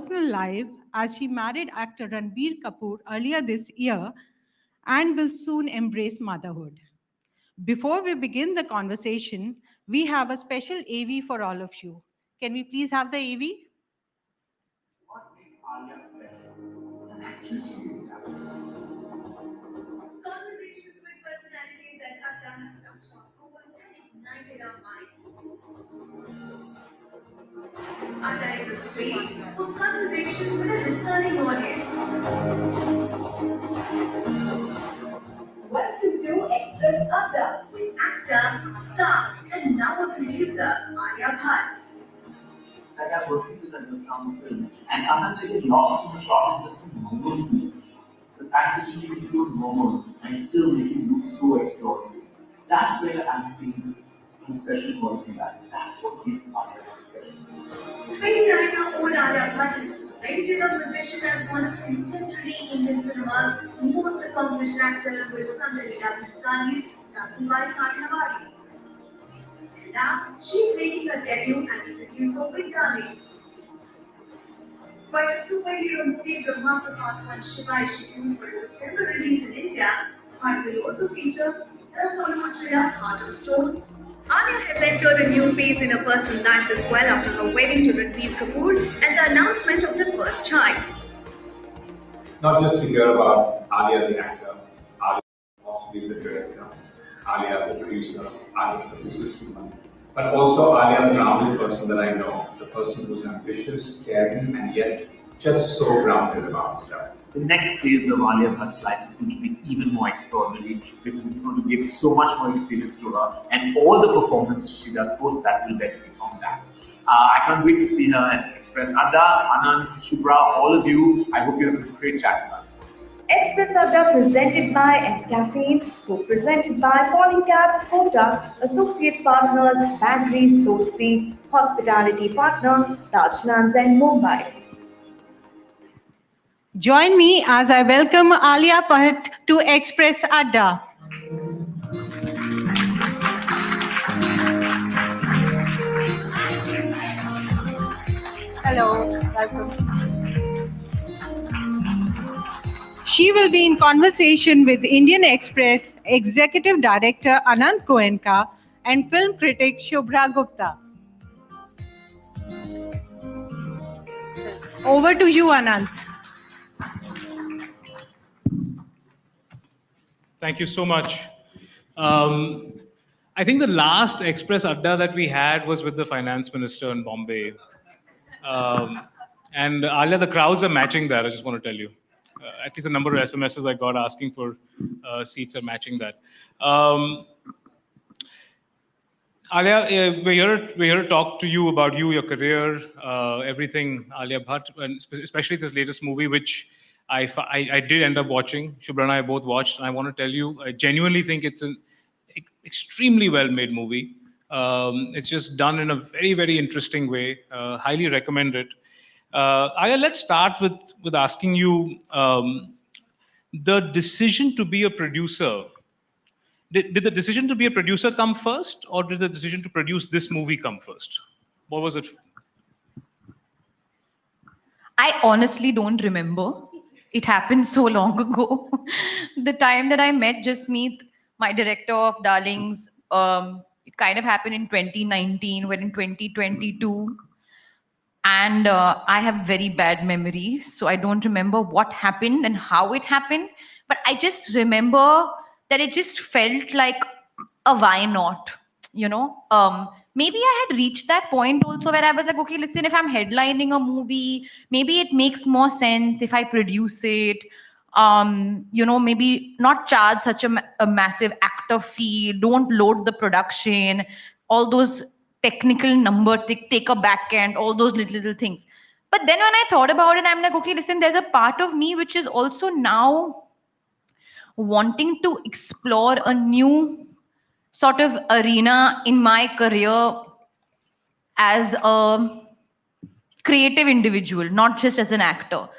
personal life as she married actor Ranbir Kapoor earlier this year and will soon embrace motherhood. Before we begin the conversation, we have a special AV for all of you. Can we please have the AV? What makes Alia special? And actually, she is Conversations with personalities at Adda have touched our souls and ignited our minds. Adda is a space for conversations with a discerning audience. Welcome to Express Adda with actor, star, and now a producer, Alia Bhatt. like I'm working with a sound film, and sometimes I get lost in the shot and just the normal scene. The fact that she is so normal and still making you look so extraordinary. That's where I'm being a special quality lies. That's what makes Alia special. 29-year-old Alia Bhatt is rated a position as one of contemporary Indian cinema's most accomplished actors with Sundari Bhansali's Kakubai Katnawadi. Now, she's making her debut as a producer with Darlings. But a superhero movie Brahmastra Part 1 Shiva is scheduled for a September release in India, but will also feature a Hollywood thriller Heart of Stone. Alia has entered a new phase in her personal life as well after her wedding to Ranbir Kapoor and the announcement of the first child. Not just to hear about Alia the actor, Alia possibly the director, Alia the producer, Alia the businesswoman, but also Alia the grounded person that I know, the person who's ambitious, caring, and yet just so grounded about herself. The next phase of Alia Bhatt's life is going to be even more extraordinary because it's going to give so much more experience to her, and all the performances she does post that will benefit from that. I can't wait to see her at Express. Adda, Anand, Shubhra, all of you, I hope you have a great chat with her. Express Adda presented by Caffeine, co-presented by Polycab, Kotak, Associate Partners, Bankeries, Dosti, Hospitality Partner, Tajlands and Mumbai. Join me as I welcome Alia Bhatt to Express Adda. Hello, welcome. She will be in conversation with Indian Express Executive Director Anand Goenka and film critic Shubhra Gupta. Over to you, Anand. Thank you so much. I think the last Express Adda that we had was with the finance minister in Bombay. And Alia, the crowds are matching that, I just want to tell you. At least a number of SMSs I got asking for seats are matching that. Alia, we're here to talk to you about you, your career, everything, Alia Bhatt, and especially this latest movie, which I did end up watching. Shubhra and I both watched, and I want to tell you, I genuinely think it's an extremely well-made movie. It's just done in a very, very interesting way. Highly recommend it. Alia, let's start with asking you the decision to be a producer. Did the decision to be a producer come first, or did the decision to produce this movie come first? What was it? I honestly don't remember. It happened so long ago. The time that I met Jasmeet, my director of Darlings, it kind of happened in 2019. We're in 2022. And I have very bad memory, so I don't remember what happened and how it happened. But I just remember that it just felt like a why not, you know? Maybe I had reached that point also where I was like, okay, listen, if I'm headlining a movie, maybe it makes more sense if I produce it. You know, maybe not charge such a massive actor fee, don't load the production, all those technical number, take a back end, all those little things. But then when I thought about it, I'm like, okay, listen, there's a part of me which is also now wanting to explore a new sort of arena in my career as a creative individual, not just as an actor.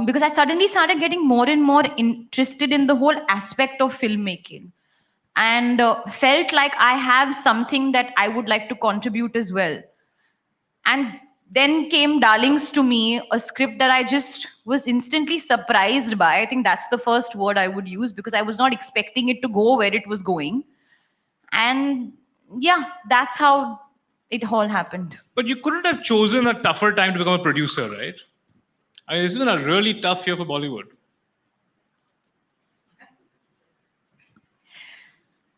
Because I suddenly started getting more and more interested in the whole aspect of filmmaking, and felt like I have something that I would like to contribute as well. And Then came Darlings to me, a script that I just was instantly surprised by. I think that's the first word I would use because I was not expecting it to go where it was going. And yeah, that's how it all happened. But you couldn't have chosen a tougher time to become a producer, right? I mean, this has been a really tough year for Bollywood.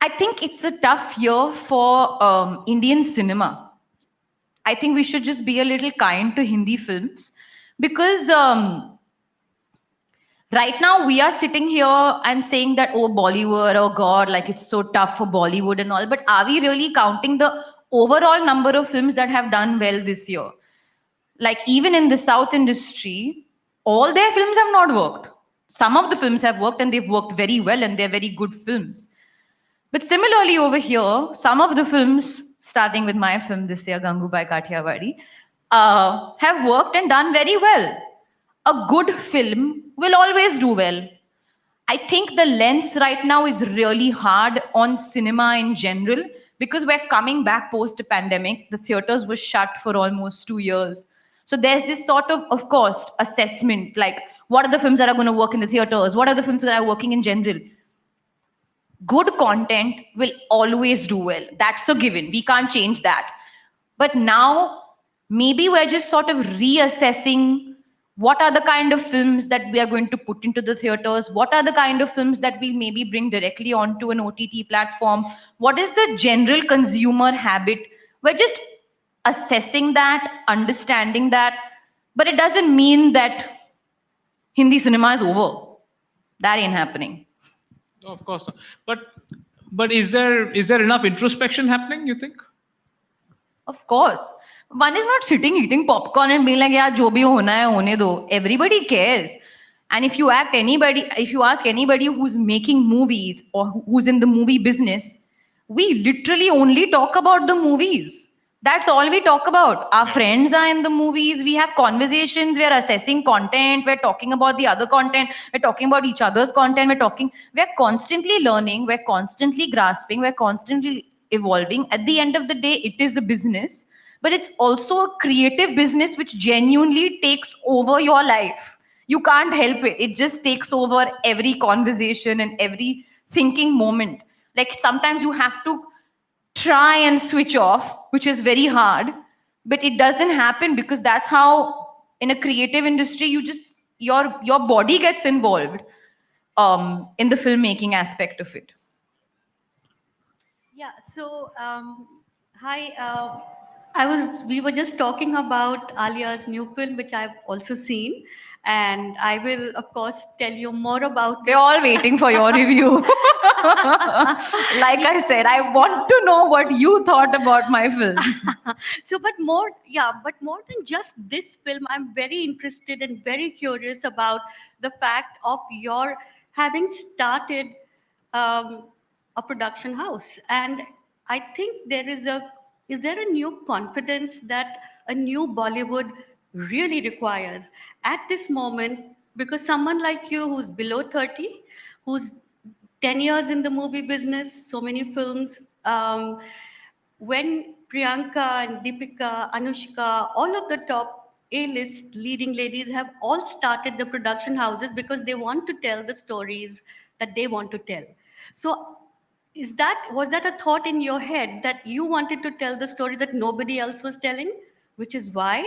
I think it's a tough year for Indian cinema. I think we should just be a little kind to Hindi films because right now we are sitting here and saying that, oh, Bollywood, oh God, like it's so tough for Bollywood and all. But are we really counting the overall number of films that have done well this year? Like even in the South industry, all their films have not worked. Some of the films have worked and they've worked very well and they're very good films. But similarly over here, some of the films, starting with my film this year, Gangubai Kathiawadi, have worked and done very well. A good film will always do well. I think the lens right now is really hard on cinema in general because we're coming back post pandemic. The theaters were shut for almost 2 years. So there's this sort of course, assessment like what are the films that are going to work in the theaters? What are the films that are working in general? Good content will always do well. That's a given. We can't change that. But now, maybe we're just sort of reassessing what are the kind of films that we are going to put into the theaters, what are the kind of films that we'll maybe bring directly onto an OTT platform, what is the general consumer habit. We're just assessing that, understanding that, but it doesn't mean that Hindi cinema is over. That ain't happening. No, of course not. But is there enough introspection happening, you think? Of course. One is not sitting eating popcorn and being like, yeah, jo bhi hona hai, hone do. Everybody cares. And if you ask anybody who's making movies or who's in the movie business, we literally only talk about the movies. That's all we talk about. Our friends are in the movies. We have conversations. We are assessing content. We're talking about the other content. We're talking about each other's content. We're constantly learning. We're constantly grasping. We're constantly evolving. At the end of the day, it is a business, but it's also a creative business which genuinely takes over your life. You can't help it. It just takes over every conversation and every thinking moment. Like sometimes you have to try and switch off, which is very hard, but it doesn't happen because that's how in a creative industry you just your body gets involved in the filmmaking aspect of it. Yeah, so hi. We were just talking about Alia's new film, which I've also seen, and I will, of course, tell you more about We're all waiting for your review. Like I said, I want to know what you thought about my film. So, but more than just this film, I'm very interested and very curious about the fact of your having started um, a production house. And I think is there a new confidence that a new Bollywood really requires at this moment? Because someone like you who's below 30, who's 10 years in the movie business, so many films, when Priyanka and Deepika, Anushka, all of the top A-list leading ladies have all started the production houses because they want to tell the stories that they want to tell. So was that a thought in your head that you wanted to tell the story that nobody else was telling, which is why?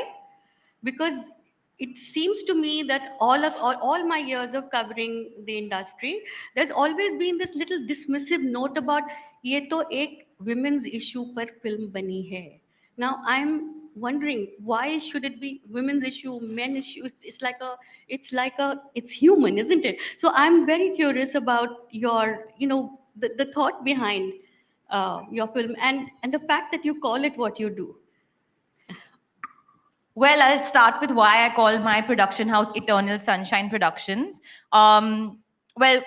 Because it seems to me that all my years of covering the industry, there's always been this little dismissive note about ye to ek women's issue par film bani hai. Now I'm wondering, why should it be women's issue, men issue? It's human, isn't it? So I'm very curious about the thought behind your film, and the fact that you call it what you do. Well, I'll start with why I call my production house Eternal Sunshine Productions. Well,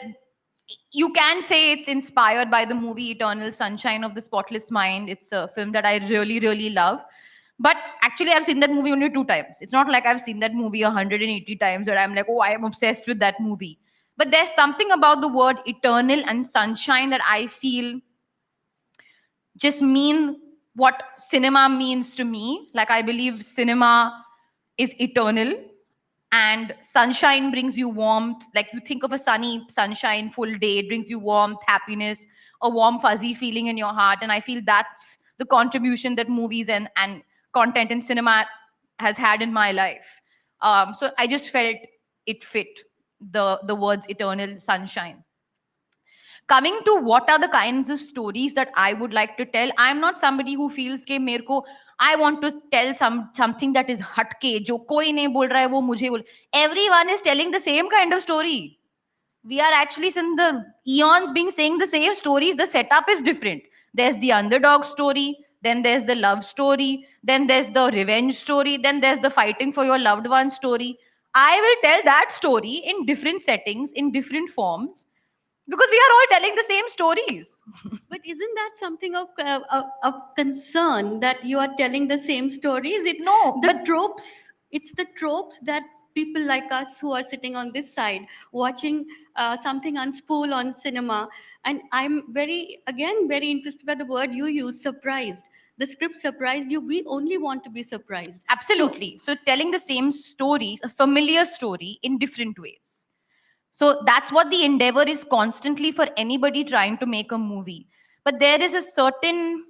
you can say it's inspired by the movie Eternal Sunshine of the Spotless Mind. It's a film that I really, really love. But actually, I've seen that movie only 2 times. It's not like I've seen that movie 180 times or I'm like, oh, I am obsessed with that movie. But there's something about the word eternal and sunshine that I feel just mean what cinema means to me. Like, I believe cinema is eternal, and sunshine brings you warmth. Like, you think of a sunny sunshine full day, it brings you warmth, happiness, a warm fuzzy feeling in your heart. And I feel that's the contribution that movies and content in cinema has had in my life. So I just felt it fit the words eternal sunshine. Coming to what are the kinds of stories that I would like to tell, I'm not somebody who feels कि मेरे को I want to tell something that is हटके जो कोई नहीं बोल रहा है वो मुझे बोल. Everyone is telling the same kind of story. We are actually since the eons being saying the same stories. The setup is different. There's the underdog story, then there's the love story, then there's the revenge story, then there's the fighting for your loved one story. I will tell that story in different settings, in different forms, because we are all telling the same stories. But isn't that something of concern that you are telling the same stories? No, The but tropes, it's the tropes that people like us who are sitting on this side watching something unspool on cinema. And I'm again, very interested by the word you use, surprised. The script surprised you. We only want to be surprised. absolutely. So telling the same stories, a familiar story in different ways. So that's what the endeavor is constantly for anybody trying to make a movie. But there is a certain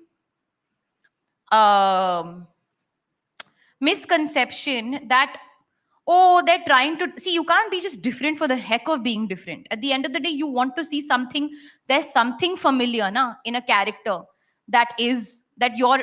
um, misconception that, oh, they're trying to see, you can't be just different for the heck of being different. At the end of the day, you want to see something, there's something familiar in a character that you're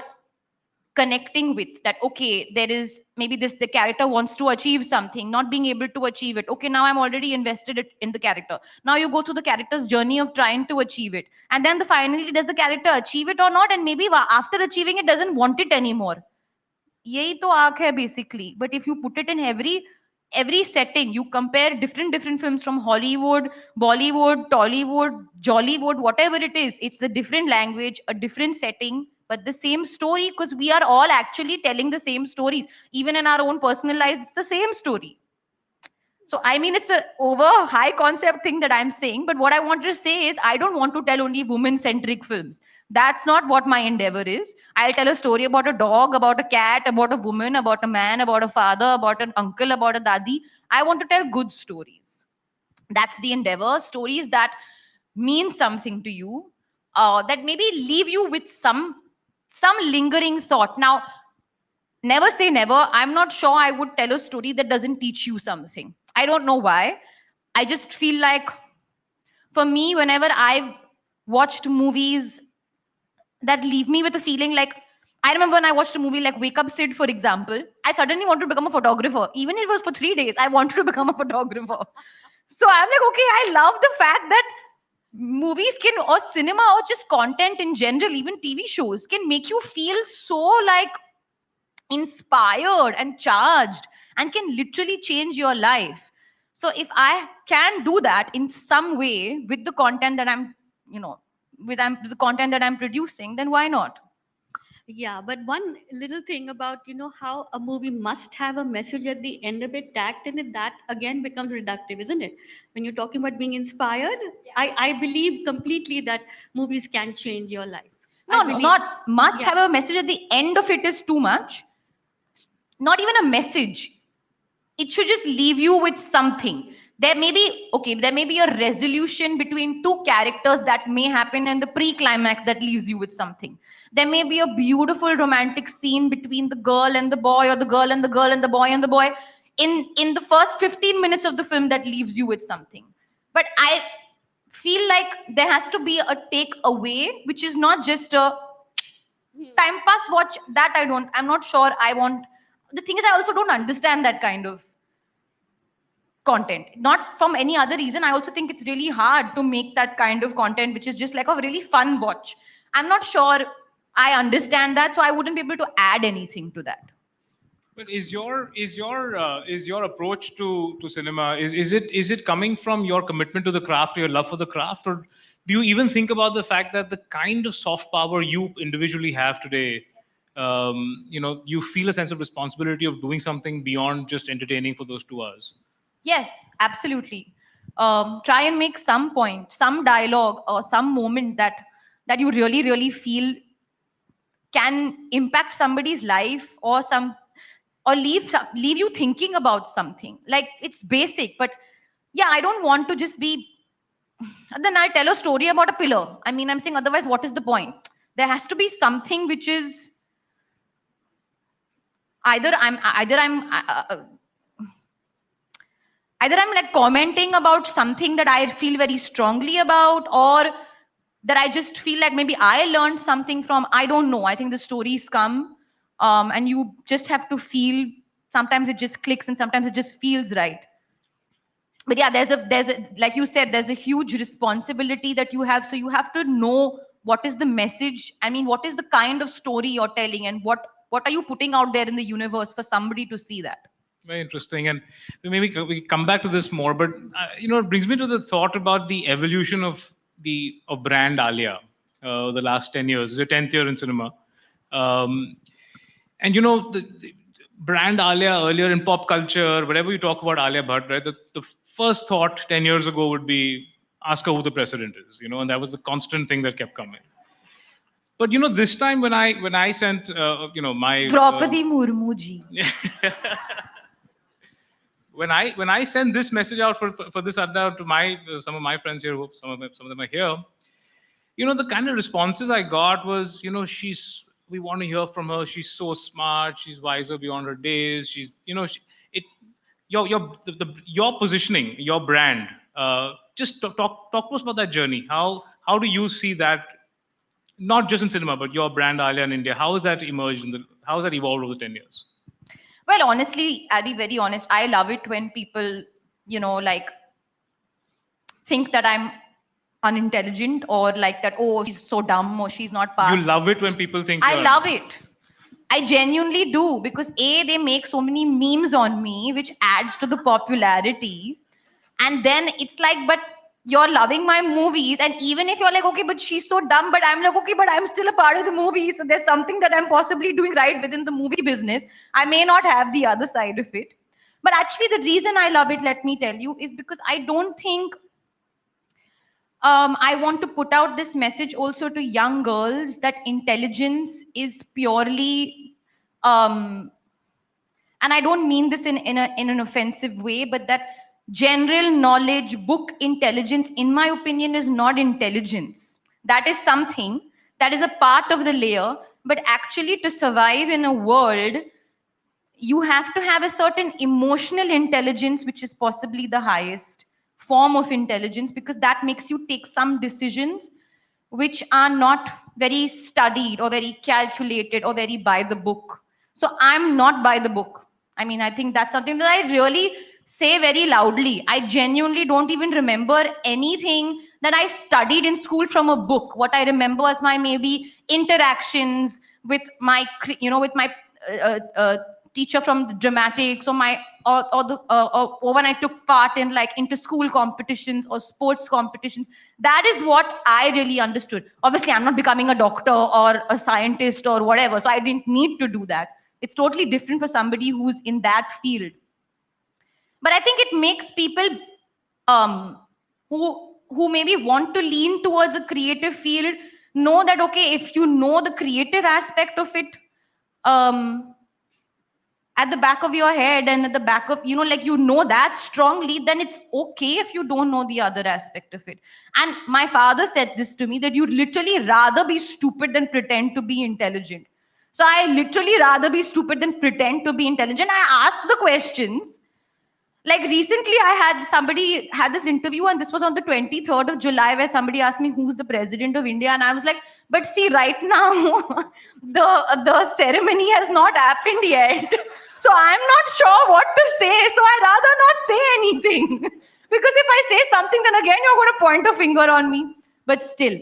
connecting with, that okay, there is maybe this, the character wants to achieve something, not being able to achieve it. Okay, now I'm already invested in the character. Now you go through the character's journey of trying to achieve it, and then finally, does the character achieve it or not? And maybe after achieving it, doesn't want it anymore. यही तो आंख है basically. But if you put it in every setting, you compare different films from Hollywood, Bollywood, Tollywood, Jollywood, whatever it is, it's the different language, a different setting, but the same story, because we are all actually telling the same stories. Even in our own personal lives, it's the same story. So, I mean, it's a over high concept thing that I'm saying, but what I want to say is I don't want to tell only women centric films. That's not what my endeavor is. I'll tell a story about a dog, about a cat, about a woman, about a man, about a father, about an uncle, about a dadi. I want to tell good stories. That's the endeavor. Stories that mean something to you, that maybe leave you with some lingering thought. Now, never say never. I'm not sure I would tell a story that doesn't teach you something. I don't know why. I just feel like, for me, whenever I've watched movies that leave me with a feeling like, I remember when I watched a movie like Wake Up Sid, for example, I suddenly wanted to become a photographer. Even if it was for 3 days, I wanted to become a photographer. So I'm like, okay, I love the fact that movies can, or cinema, or just content in general, even TV shows, can make you feel so like inspired and charged, and can literally change your life. So if I can do that in some way with the content that I'm, you know, with the content that I'm producing, then why not? Yeah, but one little thing about, how a movie must have a message at the end of it, tacked in it, that again becomes reductive, isn't it? When you're talking about being inspired, I believe completely that movies can change your life. I No, no, believe, not must yeah. have a message at the end of it is too much. Not even a message. It should just leave you with something. There may be, okay, there may be a resolution between two characters that may happen in the pre-climax that leaves you with something. There may be a beautiful romantic scene between the girl and the boy, or the girl and the girl and the boy and the boy in the first 15 minutes of the film that leaves you with something. But I feel like there has to be a takeaway, which is not just a time pass watch. That I'm not sure I want. The thing is, I also don't understand that kind of content, not from any other reason. I also think it's really hard to make that kind of content which is just like a really fun watch. I'm not sure I understand that, so I wouldn't be able to add anything to that. But is your approach to cinema, is it coming from your commitment to the craft, your love for the craft, or do you even think about the fact that the kind of soft power you individually have today, you feel a sense of responsibility of doing something beyond just entertaining for those 2 hours? Yes, absolutely. Try and make some point, some dialogue, or some moment that you really really feel can impact somebody's life or leave you thinking about something. Like, it's basic, but yeah, I don't want to just be. Then I'll tell a story about a pillar. I mean, I'm saying, otherwise, what is the point? There has to be something which is either I'm either I'm either I'm like commenting about something that I feel very strongly about, or that I just feel like maybe I learned something from. I don't know. I think the stories come, and you just have to feel. Sometimes it just clicks, and sometimes it just feels right. But yeah, there's a like you said, there's a huge responsibility that you have. So you have to know what is the message. I mean, what is the kind of story you're telling, and what are you putting out there in the universe for somebody to see that. Very interesting, and maybe we come back to this more. But it brings me to the thought about the evolution of brand Alia. The last 10 years, it's your 10th year in cinema, and the brand Alia earlier in pop culture, wherever you talk about Alia Bhatt, right? The first thought 10 years ago would be ask her who the president is, and that was the constant thing that kept coming. But this time when I sent my Draupadi Murmu ji. when I send this message out for this Adda to my some of my friends here, some of them are here, the kind of responses I got was, we want to hear from her. She's so smart. She's wiser beyond her days. She's, your positioning, your brand. Just talk to us about that journey. How do you see that? Not just in cinema, but your brand Alia in India. How has that emerged? How has that evolved over the 10 years? Well, honestly, I'll be very honest. I love it when people, like, think that I'm unintelligent, or like that, oh, she's so dumb, or she's not passed. You love it when people think I love it. I genuinely do, because they make so many memes on me, which adds to the popularity. And then it's like, but you're loving my movies, and even if you're like, okay, but she's so dumb, but I'm like, okay, but I'm still a part of the movie, so there's something that I'm possibly doing right within the movie business. I may not have the other side of it, but actually the reason I love it, let me tell you, is because I don't think I want to put out this message also to young girls, that intelligence is purely, and I don't mean this in an offensive way, but that general knowledge, book intelligence, in my opinion, is not intelligence. That is something that is a part of the layer, but actually to survive in a world, you have to have a certain emotional intelligence, which is possibly the highest form of intelligence, because that makes you take some decisions which are not very studied or very calculated or very by the book. So I'm not by the book. I mean, I think that's something that I really say very loudly. I genuinely don't even remember anything that I studied in school from a book. What I remember was my maybe interactions with my, with my teacher from the dramatics, or my or when I took part in like inter-school competitions or sports competitions. That is what I really understood. Obviously, I'm not becoming a doctor or a scientist or whatever, so I didn't need to do that. It's totally different for somebody who's in that field. But I think it makes people who maybe want to lean towards a creative field know that, okay, if you know the creative aspect of it, at the back of your head and at the back of, like, that strongly, then it's okay if you don't know the other aspect of it. And my father said this to me, that you'd literally rather be stupid than pretend to be intelligent. So I literally rather be stupid than pretend to be intelligent. I ask the questions. Like recently, somebody had this interview, and this was on the 23rd of July, where somebody asked me who's the president of India, and I was like, but see, right now, the ceremony has not happened yet, so I'm not sure what to say. So I rather not say anything, because if I say something, then again you're going to point a finger on me. But still,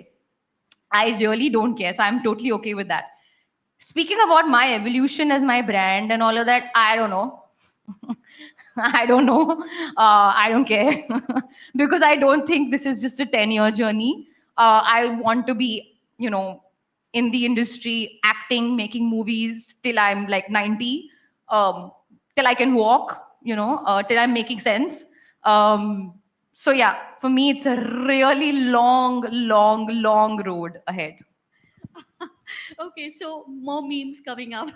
I really don't care, so I'm totally okay with that. Speaking about my evolution as my brand and all of that, I don't know. I don't know. I don't care because I don't think this is just a 10-year journey. I want to be, in the industry, acting, making movies till I'm like 90, till I can walk, till I'm making sense. So yeah, for me, it's a really long, long, long road ahead. Okay, so more memes coming up.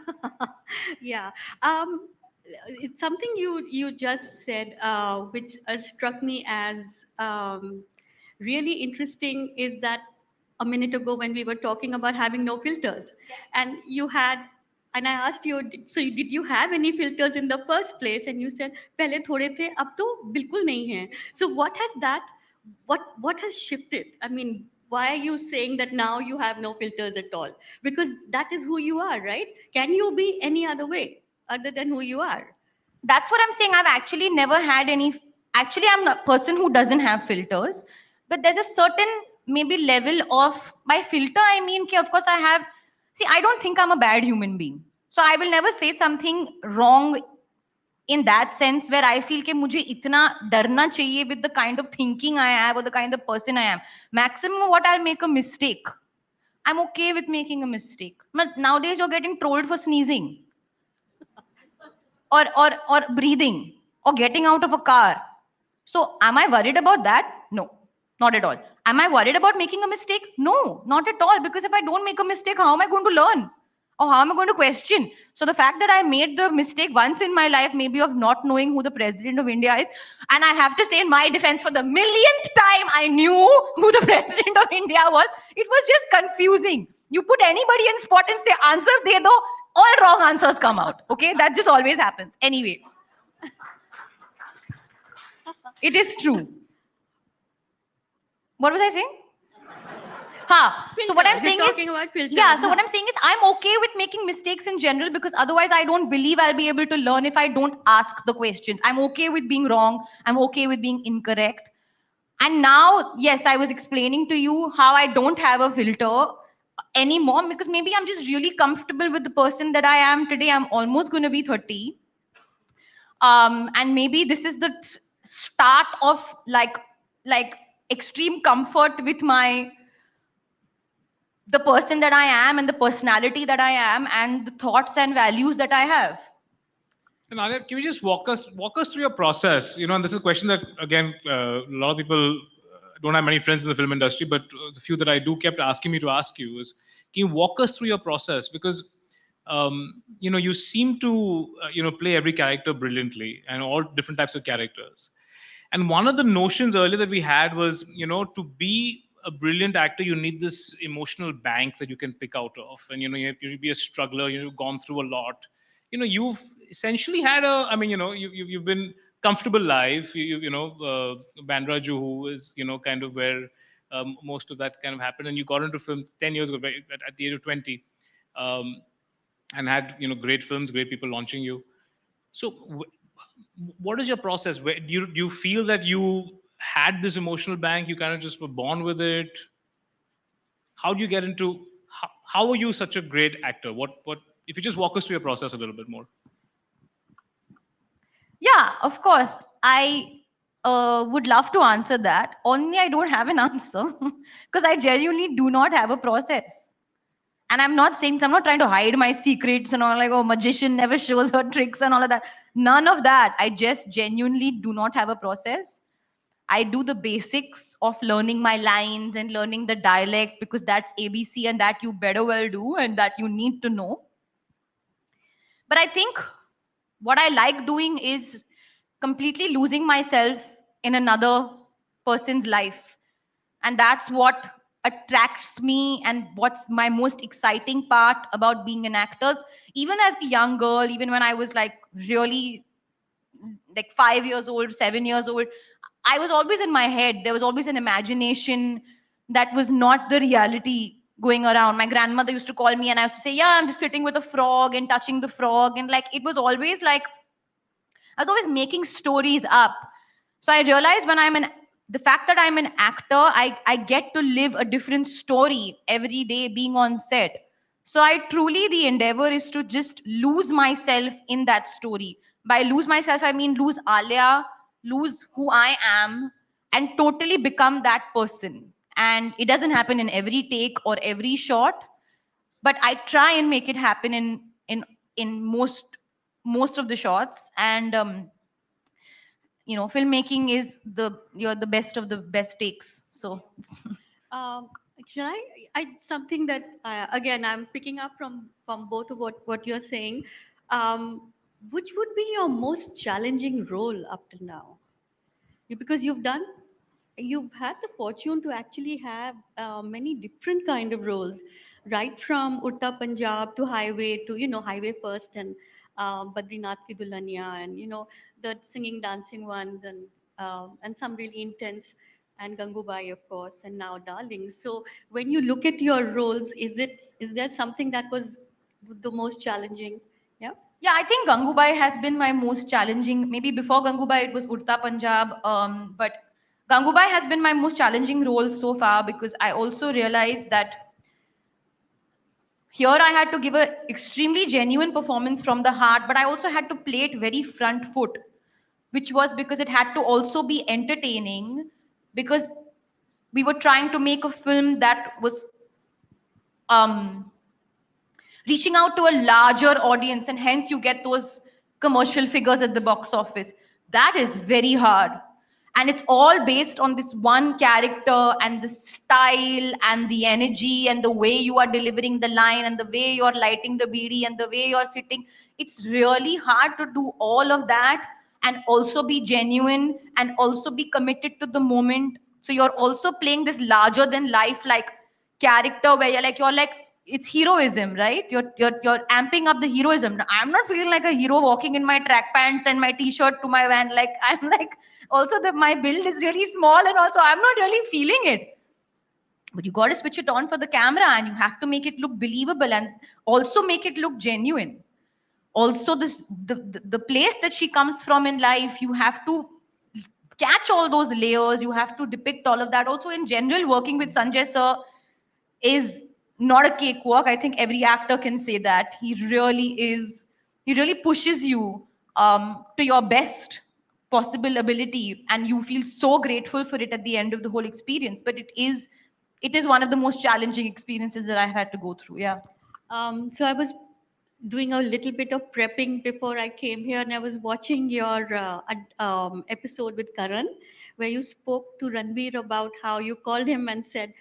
Yeah. Um, it's something you just said, which struck me as really interesting. Is that a minute ago when we were talking about having no filters, and you had, and I asked you, so did you have any filters in the first place? And you said, "पहले थोड़े थे, अब तो बिल्कुल नहीं है." So what has that? What has shifted? I mean, why are you saying that now you have no filters at all? Because that is who you are, right? Can you be any other way other than who you are? That's what I'm saying. I've actually never had any. Actually, I'm a person who doesn't have filters, but there's a certain maybe level of by filter. I mean, of course, I have. See, I don't think I'm a bad human being, so I will never say something wrong in that sense where I feel कि मुझे इतना डरना चाहिए with the kind of thinking I have or the kind of person I am. Maximum what I'll make a mistake. I'm okay with making a mistake. But nowadays you're getting trolled for sneezing or breathing or getting out of a car. So am I worried about that? No, not at all. Am I worried about making a mistake? No, not at all. Because if I don't make a mistake, how am I going to learn? Or how am I going to question? So the fact that I made the mistake once in my life, maybe of not knowing who the president of India is, and I have to say in my defense, for the millionth time, I knew who the president of India was. It was just confusing. You put anybody in spot and say answer de do, all wrong answers come out. Okay, that just always happens. Anyway, it is true. What was I saying? So what I'm Filters. You're saying is, talking about filters. yeah, so what I'm saying is I'm okay with making mistakes in general because otherwise I don't believe I'll be able to learn if I don't ask the questions. I'm okay with being wrong. I'm okay with being incorrect. And now, yes, I was explaining to you how I don't have a filter anymore because maybe I'm just really comfortable with the person that I am today. I'm almost going to be 30. And maybe this is the start of like extreme comfort with my the person that I am and the personality that I am and the thoughts and values that I have. And Alia, can you just walk us through your process? You know, and this is a question that again a lot of people don't have many friends in the film industry, but the few that I do kept asking me to ask you is, can you walk us through your process? Because you know, you seem to you know, play every character brilliantly and all different types of characters. And one of the notions earlier that we had was, you know, to be a brilliant actor, you need this emotional bank that you can pick out of, and you know, you need to be a struggler. You've gone through a lot. You know, you've essentially had a. I mean, you know, you've been comfortable life. You know, Bandra Juhu is, you know, kind of where most of that kind of happened, and you got into film 10 years ago at the age of 20, um, and had, you know, great films, great people launching you. So, what is your process? Where do you feel that you had this emotional bank? You kind of just were born with it. How do you get into? How are you such a great actor? What? If you just walk us through your process a little bit more. Yeah, of course. I would love to answer that. Only I don't have an answer because I genuinely do not have a process. And I'm not saying, I'm not trying to hide my secrets and all like, oh, magician never shows her tricks and all of that. None of that. I just genuinely do not have a process. I do the basics of learning my lines and learning the dialect because that's ABC and that you better well do and that you need to know. But I think what I like doing is completely losing myself in another person's life. And that's what attracts me and what's my most exciting part about being an actor. Even as a young girl, even when I was like really like 5 years old, 7 years old, I was always in my head. There was always an imagination that was not the reality going around. My grandmother used to call me and I used to say, yeah, I'm just sitting with a frog and touching the frog. And like, it was always like, I was always making stories up. So I realized when the fact that I'm an actor, I get to live a different story every day being on set. So I truly, the endeavor is to just lose myself in that story. By lose myself, I mean lose Alia, lose who I am, and totally become that person. And it doesn't happen in every take or every shot, but I try and make it happen in most of the shots. And filmmaking is the you're the best of the best takes. So Um, Actually, something that again I'm picking up from both of what you're saying. Which would be your most challenging role up till now? Because you've had the fortune to actually have many different kind of roles, right from Urta Punjab to Highway to Highway First and Badrinath Ki Dulhania and the singing dancing ones and some really intense and Gangubai of course and now Darlings. So when you look at your roles, is there something that was the most challenging? Yeah. Yeah, I think Gangubai has been my most challenging. Maybe before Gangubai, it was Urta Punjab. But Gangubai has been my most challenging role so far because I also realized that here I had to give a extremely genuine performance from the heart, but I also had to play it very front foot, which was because it had to also be entertaining because we were trying to make a film that was um, reaching out to a larger audience, and hence you get those commercial figures at the box office. That is very hard. And it's all based on this one character and the style and the energy and the way you are delivering the line and the way you're lighting the BD and the way you're sitting. It's really hard to do all of that and also be genuine and also be committed to the moment. So you're also playing this larger than life like character where you're like it's heroism, right? You're amping up the heroism. I'm not feeling like a hero walking in my track pants and my t-shirt to my van. Like I'm like also that my build is really small and also I'm not really feeling it. But you got to switch it on for the camera and you have to make it look believable and also make it look genuine. Also this the place that she comes from in life, you have to catch all those layers, you have to depict all of that. Also in general, working with Sanjay sir is not a cakewalk. I think every actor can say that. He really is, he really pushes you to your best possible ability, and you feel so grateful for it at the end of the whole experience. But it is one of the most challenging experiences that I've had to go through. Yeah. So I was doing a little bit of prepping before I came here, and I was watching your episode with Karan, where you spoke to Ranveer about how you called him and said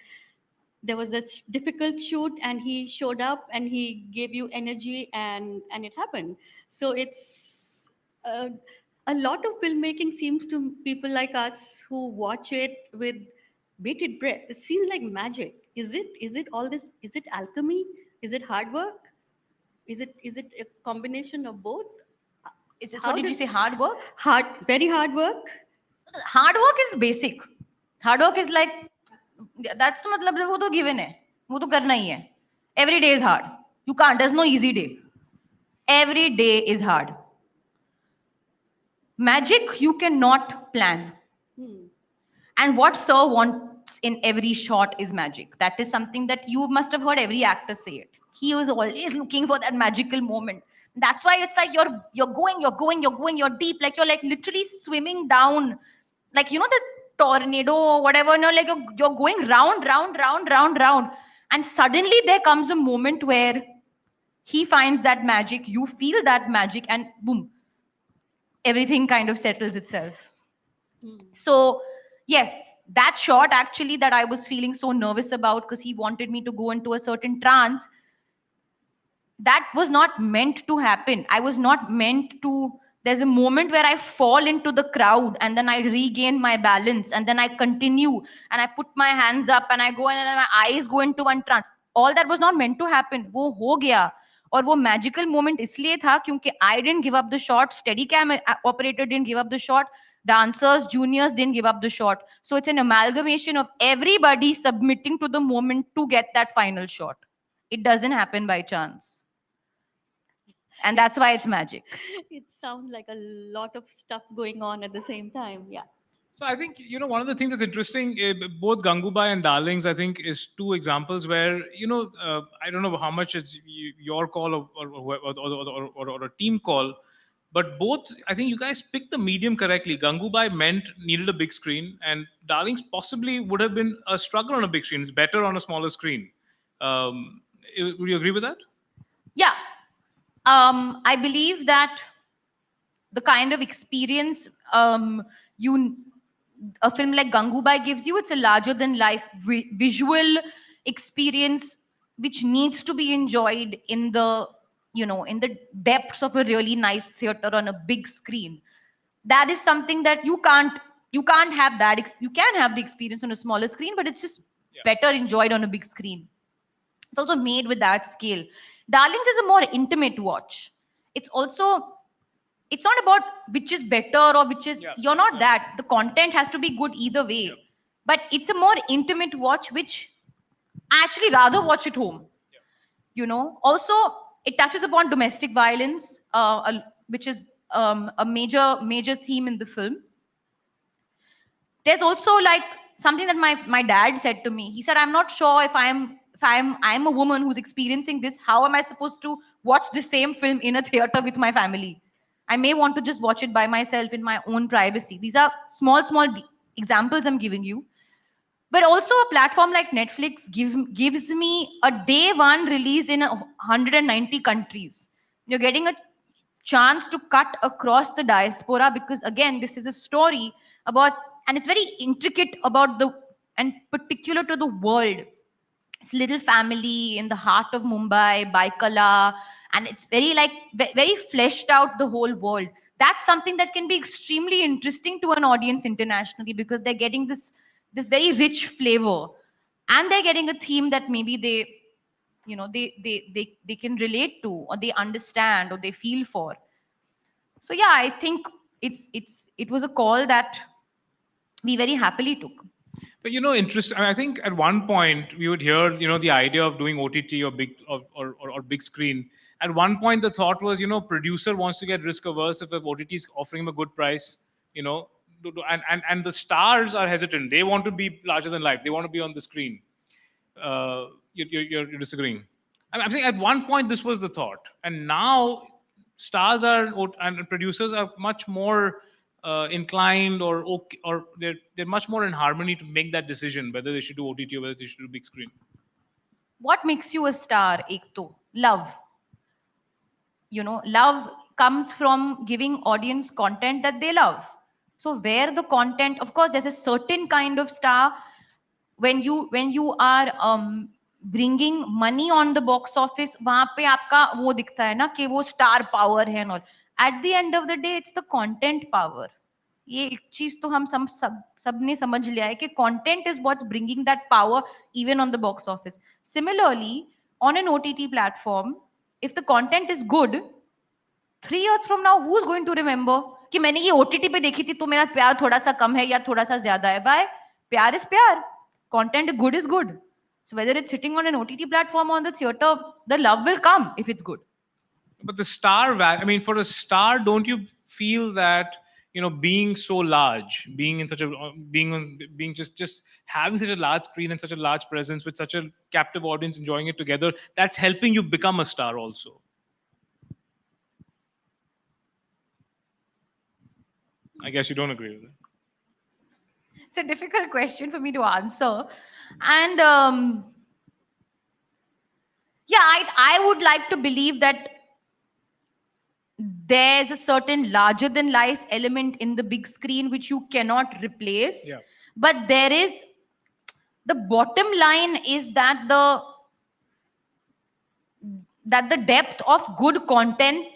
there was this difficult shoot, and he showed up and he gave you energy, and it happened. So it's a lot of filmmaking seems to people like us who watch it with bated breath. It seems like magic. Is it all this? Is it alchemy? Is it hard work? Is it a combination of both? Is this How what did you does say? Hard work? very hard work? Hard work is basic. Hard work is like that's the matlab है, वो तो given है, वो तो करना ही है. Every day is hard. You can't. There's no easy day. Every day is hard. Magic you cannot plan. Hmm. And what Sir wants in every shot is magic. That is something that you must have heard every actor say it. He was always looking for that magical moment. That's why it's like you're deep, like you're like literally swimming down, like the tornado or whatever. No, like you're going round, round, round, round, round, and suddenly there comes a moment where he finds that magic. You feel that magic, and boom, everything kind of settles itself. Hmm. So, yes, that shot actually that I was feeling so nervous about because he wanted me to go into a certain trance, that was not meant to happen. I was not meant to. There's a moment where I fall into the crowd and then I regain my balance and then I continue and I put my hands up and I go and then my eyes go into one trance. All that was not meant to happen. वो हो गया. और वो magical moment इसलिए था क्योंकि I didn't give up the shot, steady cam operator didn't give up the shot, dancers, juniors didn't give up the shot. So it's an amalgamation of everybody submitting to the moment to get that final shot. It doesn't happen by chance. And that's why it's magic. It sounds like a lot of stuff going on at the same time. Yeah. So I think one of the things that's interesting, both Gangubai and Darlings, I think, is two examples where I don't know how much it's your call or a team call, but both I think you guys picked the medium correctly. Gangubai meant needed a big screen, and Darlings possibly would have been a struggle on a big screen. It's better on a smaller screen. Would you agree with that? Yeah. I believe that the kind of experience you a film like Gangubai gives you, it's a larger than life visual experience which needs to be enjoyed in the, in the depths of a really nice theater on a big screen. That is something that you can't have that you can have the experience on a smaller screen, but it's just better enjoyed on a big screen. It's also made with that scale. Darlings is a more intimate watch. It's also, it's not about which is better or which is, you're not that. The content has to be good either way. But it's a more intimate watch, which I actually rather watch at home. Also, it touches upon domestic violence, which is a major theme in the film. There's also like something that my dad said to me. He said, I'm not sure if I'm a woman who's experiencing this, how am I supposed to watch the same film in a theater with my family? I may want to just watch it by myself in my own privacy. These are small examples I'm giving you. But also a platform like Netflix gives me a day one release in 190 countries. You're getting a chance to cut across the diaspora, because again, this is a story about, and it's very intricate about the, and particular to the world. It's little family in the heart of Mumbai, Baikala, and it's very like very fleshed out the whole world. That's something that can be extremely interesting to an audience internationally, because they're getting this very rich flavor, and they're getting a theme that maybe they can relate to, or they understand, or they feel for. So yeah, I think it was a call that we very happily took. But interesting. I think at one point we would hear, the idea of doing OTT or big or big screen. At one point, the thought was, producer wants to get risk averse if the OTT is offering him a good price, and the stars are hesitant. They want to be larger than life. They want to be on the screen. You're disagreeing. I'm saying at one point this was the thought, and now stars are and producers are much more inclined, or okay, or they're much more in harmony to make that decision whether they should do OTT or whether they should do big screen. What makes you a star? Ek to love. Love comes from giving audience content that they love. So where the content, of course, there's a certain kind of star when you are bringing money on the box office, वहां पे आपका वो दिखता है ना कि वो star power है, और at the end of the day it's the content power. ये एक चीज तो हम सबने समझ लिया है कि content is what's bringing that power even on the box office. Similarly, on an OTT platform, if the content is good, 3 years from now who's going to remember कि मैंने ये OTT पे देखी थी तो मेरा प्यार थोड़ा सा कम है या थोड़ा सा ज्यादा है. Why? प्यार is प्यार. Content good is good. So whether it's sitting on an OTT platform or on the theater, the love will come if it's good. But the star for a star, don't you feel that being so large, being in such a being just having such a large screen and such a large presence with such a captive audience enjoying it together, that's helping you become a star also? I guess you don't agree with it. It's a difficult question for me to answer, and yeah, I would like to believe that there's a certain larger than life element in the big screen which you cannot replace. Yeah. But there is, the bottom line is that the depth of good content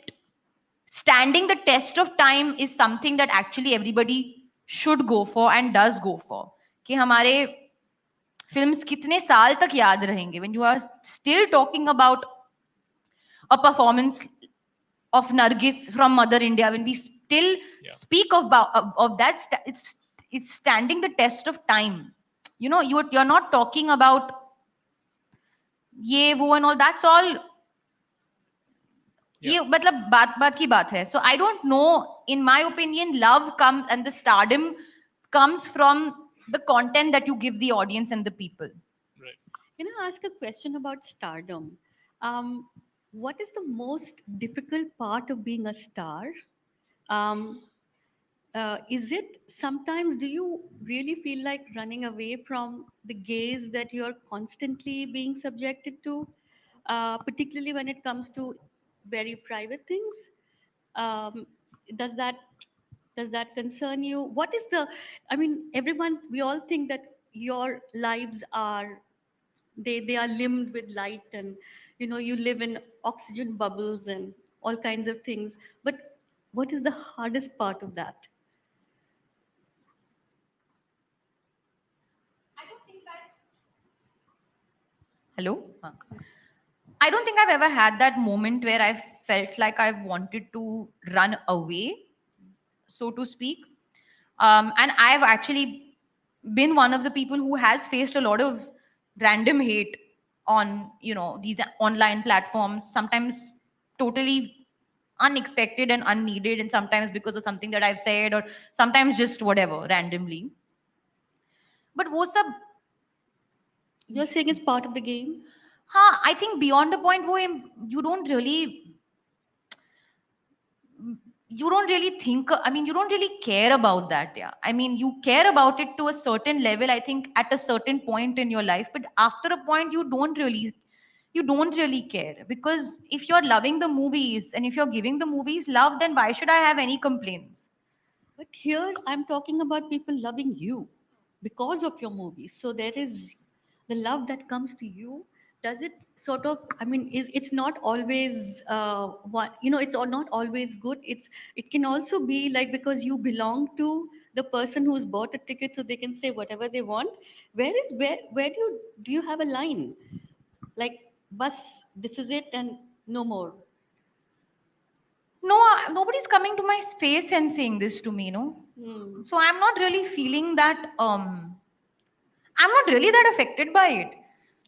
standing the test of time is something that actually everybody should go for and does go for. कि हमारे films कितने साल तक याद रहेंगे, when you are still talking about a performance of Nargis from Mother India, when we still speak of that, it's standing the test of time. You're not talking about ye wo and all. That's all. ये मतलब बात की बात है. So I don't know. In my opinion, love comes and the stardom comes from the content that you give the audience and the people. Right. Can I ask a question about stardom? What is the most difficult part of being a star? Is it sometimes, do you really feel like running away from the gaze that you're constantly being subjected to, particularly when it comes to very private things? Um, does that concern you? What is the, I mean, everyone, we all think that your lives are They are limbed with light, and you live in oxygen bubbles and all kinds of things. But what is the hardest part of that? Hello? I don't think I've ever had that moment where I felt like I wanted to run away, so to speak. And I've actually been one of the people who has faced a lot of random hate on, these online platforms, sometimes totally unexpected and unneeded, and sometimes because of something that I've said, or sometimes just whatever, randomly. But wo sab, You're saying it's part of the game? I think beyond a point where you don't really think, I mean, you don't really care about that. Yeah, I mean, you care about it to a certain level, I think, at a certain point in your life, but after a point you don't really care, because if you're loving the movies and if you're giving the movies love, then why should I have any complaints? But here I'm talking about people loving you because of your movies. So there is the love that comes to you. Does it sort of? I mean, it's not always it's not always good. It can also be like because you belong to the person who's bought a ticket, so they can say whatever they want. Where do you have a line like, bus, this is it and no more? No, nobody's coming to my space and saying this to me, Hmm. so I'm not really feeling that. I'm not really that affected by it.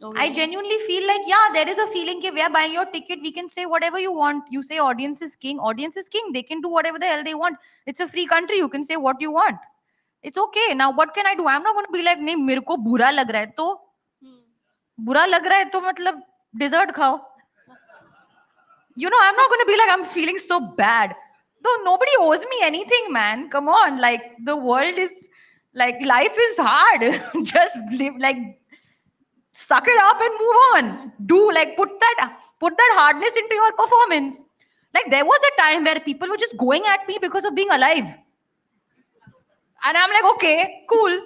I Okay. genuinely feel like, yeah, there is a feeling that we are buying your ticket. We can say whatever you want. You say audience is king. Audience is king. They can do whatever the hell they want. It's a free country. You can say what you want. It's okay. Now, what can I do? I'm not going to be like, नहीं मेरे को बुरा लग रहा है तो Hmm. बुरा लग रहा है तो मतलब dessert खाओ. I'm not going to be like, I'm feeling so bad. Though nobody owes me anything, man. Come on. Like, the world is, like, life is hard. Just live, like, suck it up and move on. Do, like, put that hardness into your performance. Like, there was a time where people were just going at me because of being alive. And I'm like, okay, cool.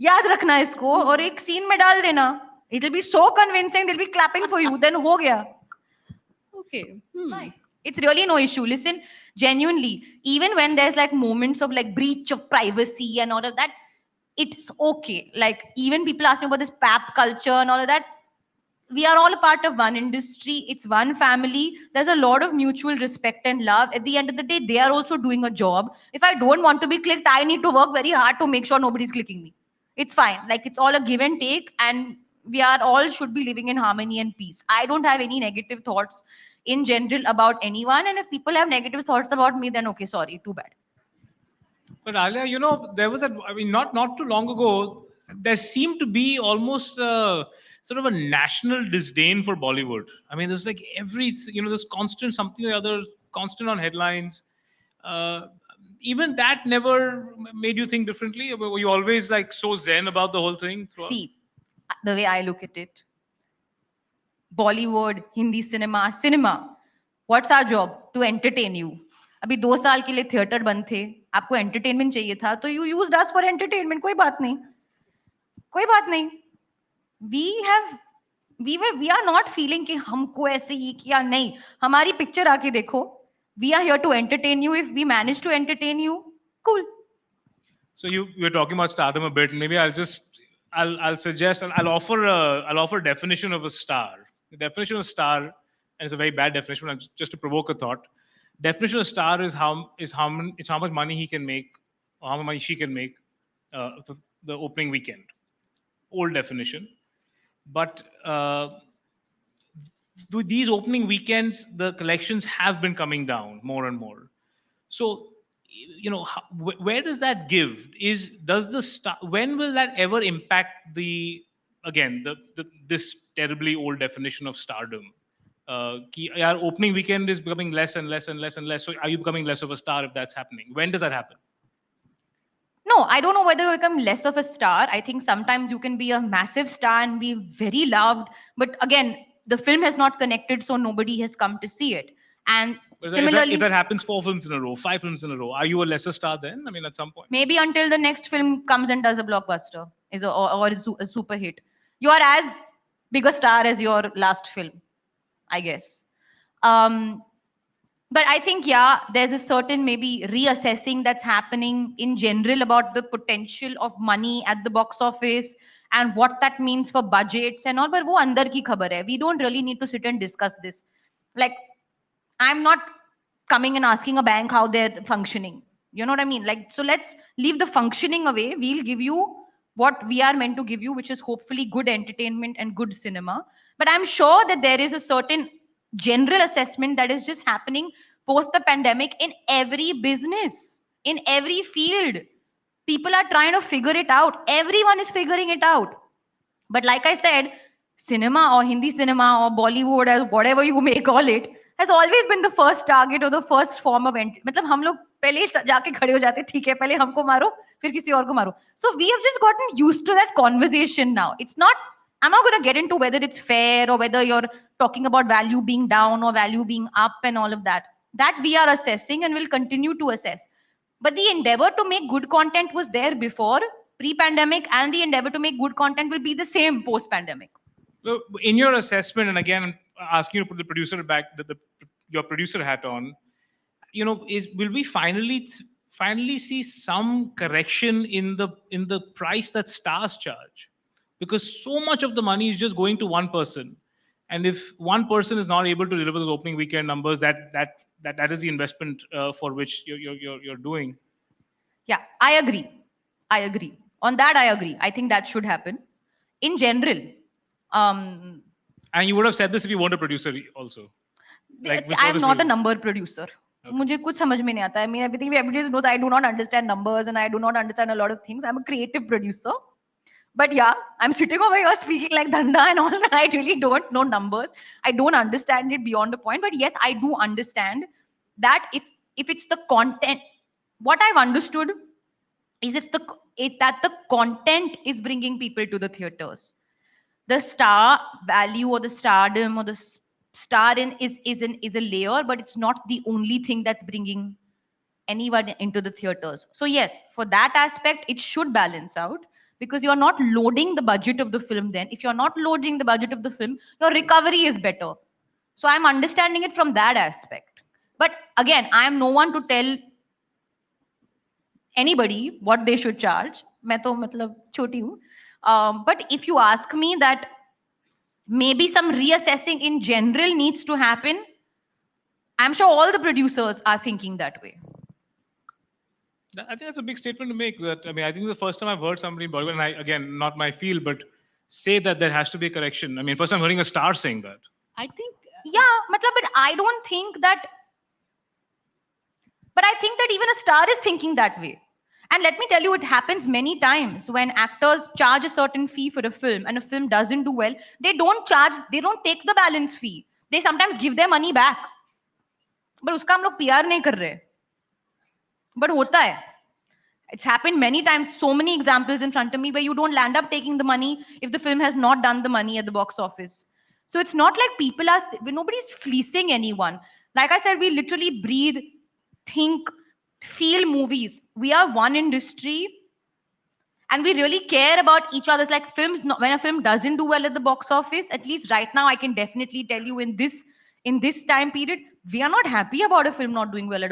याद रखना इसको और एक scene में डाल देना. It'll be so convincing, they'll be clapping for you. Then हो गया. Okay. Right. It's really no issue. Listen, genuinely, even when there's like moments of like breach of privacy and all of that, it's okay. Like, even people ask me about this pap culture and all of that. We are all a part of one industry. It's one family. There's a lot of mutual respect and love. At the end of the day, they are also doing a job. If I don't want to be clicked, I need to work very hard to make sure nobody's clicking me. It's fine. Like, it's all a give and take, and we are all should be living in harmony and peace. I don't have any negative thoughts in general about anyone. And if people have negative thoughts about me, then okay, sorry, too bad. But Alia, there was I mean, not too long ago, there seemed to be almost sort of a national disdain for Bollywood. I mean, there's like there's constant something or other, constant on headlines. Uh, Even that never made you think differently. Were you always like so zen about the whole thing throughout? See, the way I look at it, Bollywood Hindi cinema what's our job to entertain you अभी 2 साल के लिए theatre बंद थे आपको entertainment चाहिए था तो you used us for entertainment कोई बात नहीं we have we are not feeling कि हमको ऐसे ही किया नहीं हमारी पिक्चर आके देखो we are here to entertain you if we manage to entertain you cool So you were talking about stardom a bit. Maybe I'll suggest I'll offer a definition of a star. The definition of star, and it's a very bad definition, but just to provoke a thought. Definition of star is how much money he can make or how much money she can make the opening weekend. Old definition, but with these opening weekends, the collections have been coming down more and more. So, where does that give? Does the star? When will that ever impact this terribly old definition of stardom? Our opening weekend is becoming less and less and less and less. So, are you becoming less of a star if that's happening? When does that happen? No, I don't know whether you become less of a star. I think sometimes you can be a massive star and be very loved. But again, the film has not connected, so nobody has come to see it. And But similarly, if that happens 4 films in a row, 5 films in a row, are you a lesser star then? I mean, at some point. maybe until the next film comes and does a blockbuster or is a super hit, you are as bigger star as your last film, I guess. Um, but I think, yeah, there's a certain maybe reassessing that's happening in general about the potential of money at the box office and what that means for budgets and all. But wo andar ki khabar hai. We don't really need to sit and discuss this. Like, I'm not coming and asking a bank how they're functioning. You know what I mean? Like, so let's leave the functioning away. We'll give you what we are meant to give you, which is hopefully good entertainment and good cinema. But I'm sure that there is a certain general assessment that is just happening post the pandemic in every business, in every field. People are trying to figure it out. Everyone is figuring it out. But like I said, cinema or Hindi cinema or Bollywood or whatever you may call it has always been the first target or the first form of entry. मतलब हम लोग पहले ही जाके खड़े हो जाते ठीक है पहले हमको मारो फिर किसी और को मारो. So we have just gotten used to that conversation now. It's not. I'm not going to get into whether it's fair or whether you're talking about value being down or value being up and all of that. That we are assessing and will continue to assess. But the endeavor to make good content was there before pre-pandemic, and the endeavor to make good content will be the same post-pandemic. So in your assessment, and again, I'm asking you to put the producer back, your producer hat on. Will we finally see some correction in the price that stars charge? Because so much of the money is just going to one person, and if one person is not able to deliver those opening weekend numbers, that is the investment for which you're doing. Yeah, I agree. I agree. On that, I agree. I think that should happen. In general, and you would have said this if you weren't a producer also. Like I am not a number producer. मुझे कुछ समझ में नहीं आता. I mean, everything everybody knows. I do not understand numbers and I do not understand a lot of things. I'm a creative producer. But yeah, I'm sitting over here speaking like Dhanda and all. I really don't know numbers. I don't understand it beyond the point. But yes, I do understand that if it's the content, what I've understood is that the content is bringing people to the theaters. The star value or the stardom or the star in is a layer, but it's not the only thing that's bringing anyone into the theaters. So yes, for that aspect, it should balance out because you're not loading the budget of the film. Then, if you're not loading the budget of the film, your recovery is better. So I'm understanding it from that aspect. But again, I am no one to tell anybody what they should charge. मैं तो मतलब छोटी हूँ. But if you ask me that maybe some reassessing in general needs to happen, I'm sure all the producers are thinking that way. I think that's a big statement to make. I mean, I think the first time I've heard somebody in Bollywood, and again, not my field, but say that there has to be a correction. I mean, first I'm hearing a star saying that. I think. Yeah, but I don't think that. But I think that even a star is thinking that way. And let me tell you, it happens many times when actors charge a certain fee for a film and a film doesn't do well. They don't take the balance fee. They sometimes give their money back. But uska hum log PR nahi kar rahe. But hota hai. It's happened many times, so many examples in front of me where you don't land up taking the money if the film has not done the money at the box office. So it's not like nobody's fleecing anyone. Like I said, we literally breathe, think, feel movies. We are one industry and we really care about each other's like films. When a film doesn't do well at the box office, at least right now, I can definitely tell you in this time period, we are not happy about a film not doing well at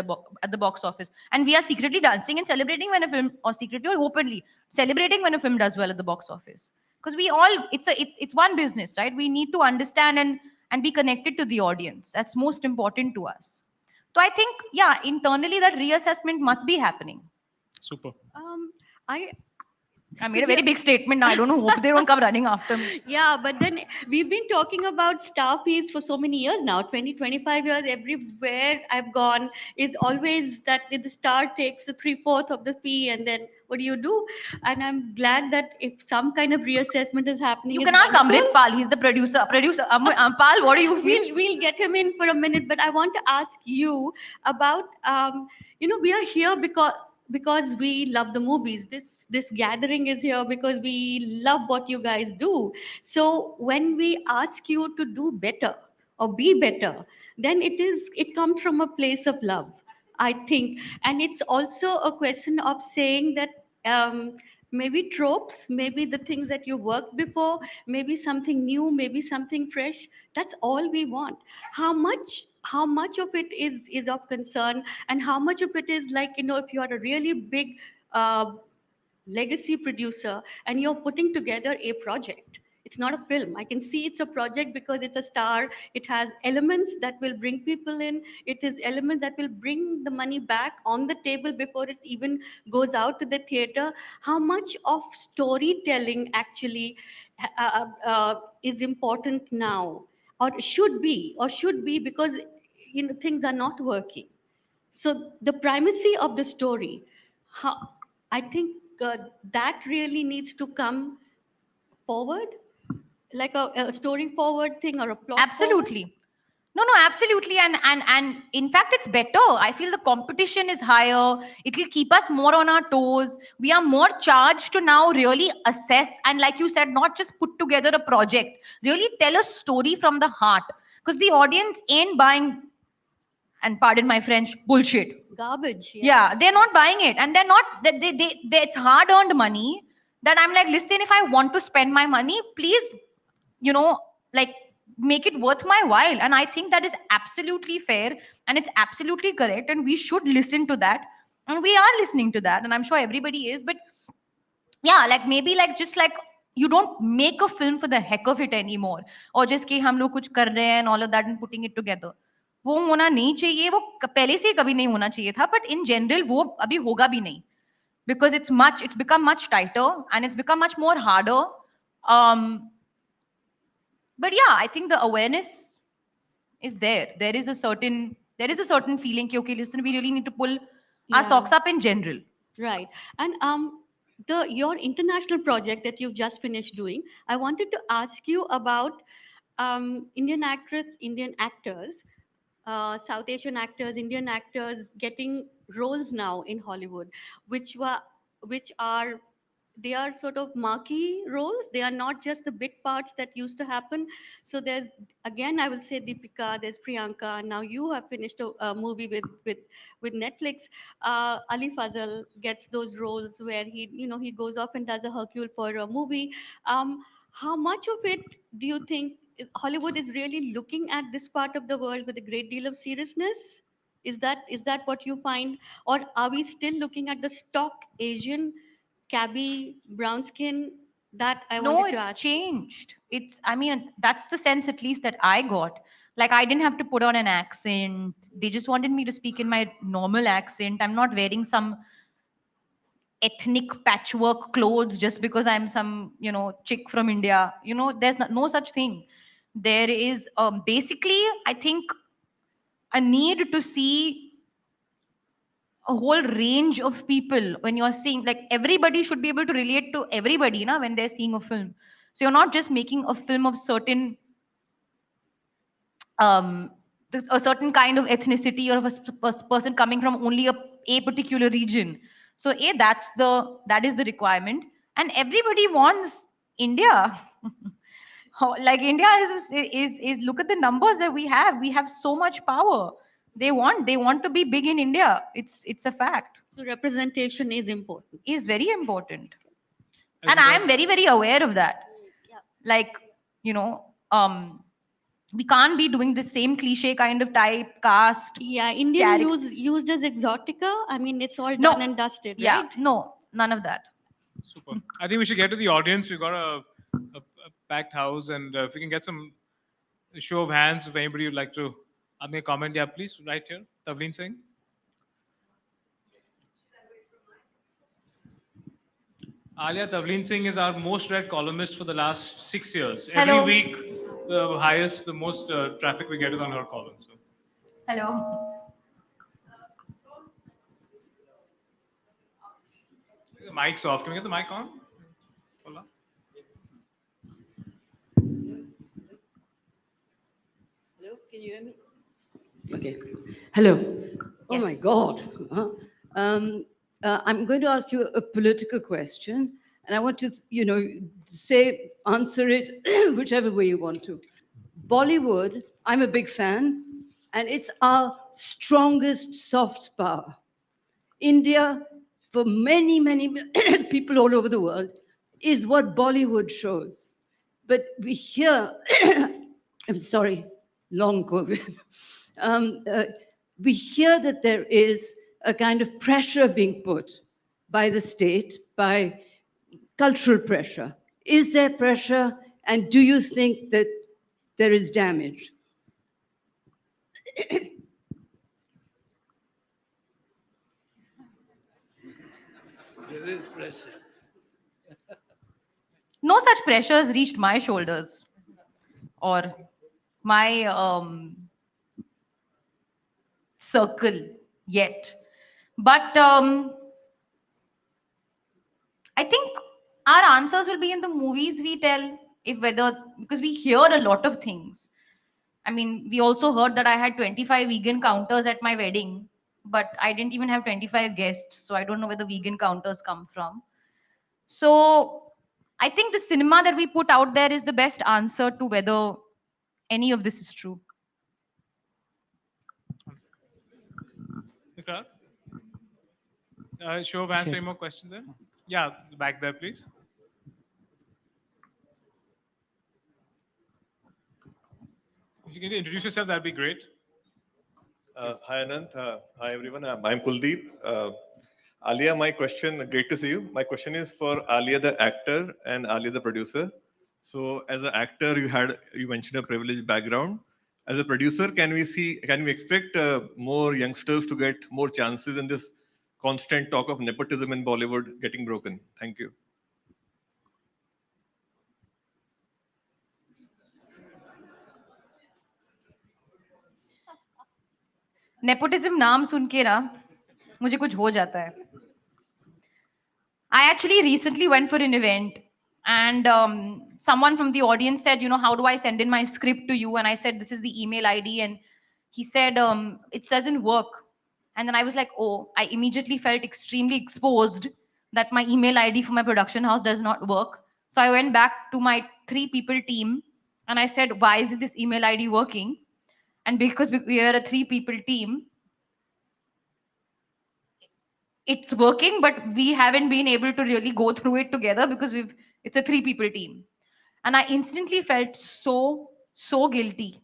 the box office. And we are secretly dancing and celebrating when a film, or secretly or openly, celebrating when a film does well at the box office. Because it's one business, right? We need to understand and be connected to the audience. That's most important to us. So I think, yeah, internally that reassessment must be happening. Super. I made a very big statement now. I don't know. Hope they don't come running after me. Yeah, but then we've been talking about star fees for so many years now, 20, 25 years. Everywhere I've gone is always that the star takes the 3/4 of the fee, and then what do? And I'm glad that if some kind of reassessment is happening. You can ask Amrit Pal. He's the producer. Pal, what do you feel? We'll get him in for a minute, but I want to ask you about, we are here because we love the movies. This gathering is here because we love what you guys do. So when we ask you to do better or be better, then it comes from a place of love, I think. And it's also a question of saying that maybe tropes, maybe the things that you worked before, maybe something new, maybe something fresh. That's all we want. How much of it is of concern, and how much of it is like, if you are a really big legacy producer and you're putting together a project. It's not a film. I can see it's a project because it's a star. It has elements that will bring people in. It is elements that will bring the money back on the table before it even goes out to the theater. How much of storytelling actually is important now, or should be because things are not working. So the primacy of the story, how, I think that really needs to come forward, like a story forward thing or a plot forward. Absolutely. No, no, absolutely. And in fact, it's better. I feel the competition is higher. It will keep us more on our toes. We are more charged to now really assess and, like you said, not just put together a project, really tell a story from the heart. Because the audience ain't buying, and pardon my French, bullshit. Garbage. Yes. Yeah, they're not buying it, and they're not. It's hard-earned money. That I'm like, listen, if I want to spend my money, please, like make it worth my while. And I think that is absolutely fair, and it's absolutely correct, and we should listen to that, and we are listening to that, and I'm sure everybody is. But yeah, like maybe like just like you don't make a film for the heck of it anymore, or just कि हम लोग कुछ कर रहे हैं and all of that and putting it together. वो होना नहीं चाहिए, वो पहले से ही कभी नहीं होना चाहिए था, but in general वो अभी होगा भी नहीं, because it's become much tighter and it's become much more harder. um but yeah, I think the awareness is there. There is a certain feeling कि, okay, listen, we really need to pull our Yeah. socks up in general. Right. And your international project that you've just finished doing, I wanted to ask you about Indian actors, South Asian actors, Indian actors getting roles now in Hollywood, which are they are sort of marquee roles. They are not just the bit parts that used to happen. So there's, again, I will say Deepika, there's Priyanka. Now you have finished a movie with Netflix. Ali Fazal gets those roles where he goes off and does a Hercule Poirot movie. How much of it do you think Hollywood is really looking at this part of the world with a great deal of seriousness? Is that what you find, or are we still looking at the stock Asian cabby brown skin? That I No, wanted to it's ask. changed. I mean, that's the sense at least that I got. Like, I didn't have to put on an accent. They just wanted me to speak in my normal accent. I'm not wearing some ethnic patchwork clothes just because I'm some, chick from India. There's no such thing. There is basically, I think, a need to see a whole range of people when you're seeing, like, everybody should be able to relate to everybody na, when they're seeing a film. So you're not just making a film of um a certain kind of ethnicity, or of a person coming from only a particular region. So that is the requirement, and everybody wants India. Like, India is look at the numbers that we have so much power. They want to be big in India. It's a fact. So representation is important. Is very important, I and think I am very, very aware of that. Yeah. Like, you know um we can't be doing the same cliche kind of type cast. Yeah, Indian Character. used as exotica. I mean, it's all No. done and dusted, Yeah, right? no, none of that. super. I think we should get to the audience. We've got a packed house, and if we can get some show of hands, if anybody would like to make a comment, yeah, please, right here, Tavleen Singh. Alia, Tavleen Singh is our most read columnist for the last 6 years. Every Hello. week, the most traffic we get is on her column. So. Hello. The mic's off. Can we get the mic on? Hola. Hello, can you hear me? Okay. Hello. Oh my Yes. God. I'm going to ask you a political question, and I want to, answer it whichever way you want to. Bollywood, I'm a big fan, and it's our strongest soft power. India, for many, many people all over the world is what Bollywood shows. But we hear, I'm sorry, long COVID. Um, uh, we hear that there is a kind of pressure being put by the state, by cultural pressure. Is there pressure, and do you think that there is damage? There is pressure. No such pressure has reached my shoulders or my circle yet. But I think our answers will be in the movies we tell, if whether because we hear a lot of things. I mean, we also heard that I had 25 vegan counters at my wedding, but I didn't even have 25 guests, so I don't know where the vegan counters come from. So I think the cinema that we put out there is the best answer to whether any of this is true. Ikrar? Show of hands for any more questions there? Yeah, back there, please. If you can introduce yourself, that'd be great. Hi Anant, hi everyone. I'm Kuldeep. Alia, my question, great to see you. My question is for Alia the actor and Alia the producer. So as an actor, you mentioned a privileged background. As a producer, can we expect more youngsters to get more chances in this constant talk of nepotism in Bollywood getting broken? Thank you. Nepotism नाम सुन के ना मुझे कुछ हो जाता है. I actually recently went for an event and someone from the audience said, how do I send in my script to you? And I said, this is the email ID. And he said, it doesn't work. And then I was like, oh, I immediately felt extremely exposed that my email ID for my production house does not work. So I went back to my 3 people team and I said, why isn't this email ID working? And because we are a 3 people team, it's working, but we haven't been able to really go through it together because it's a 3 people team. And I instantly felt so guilty.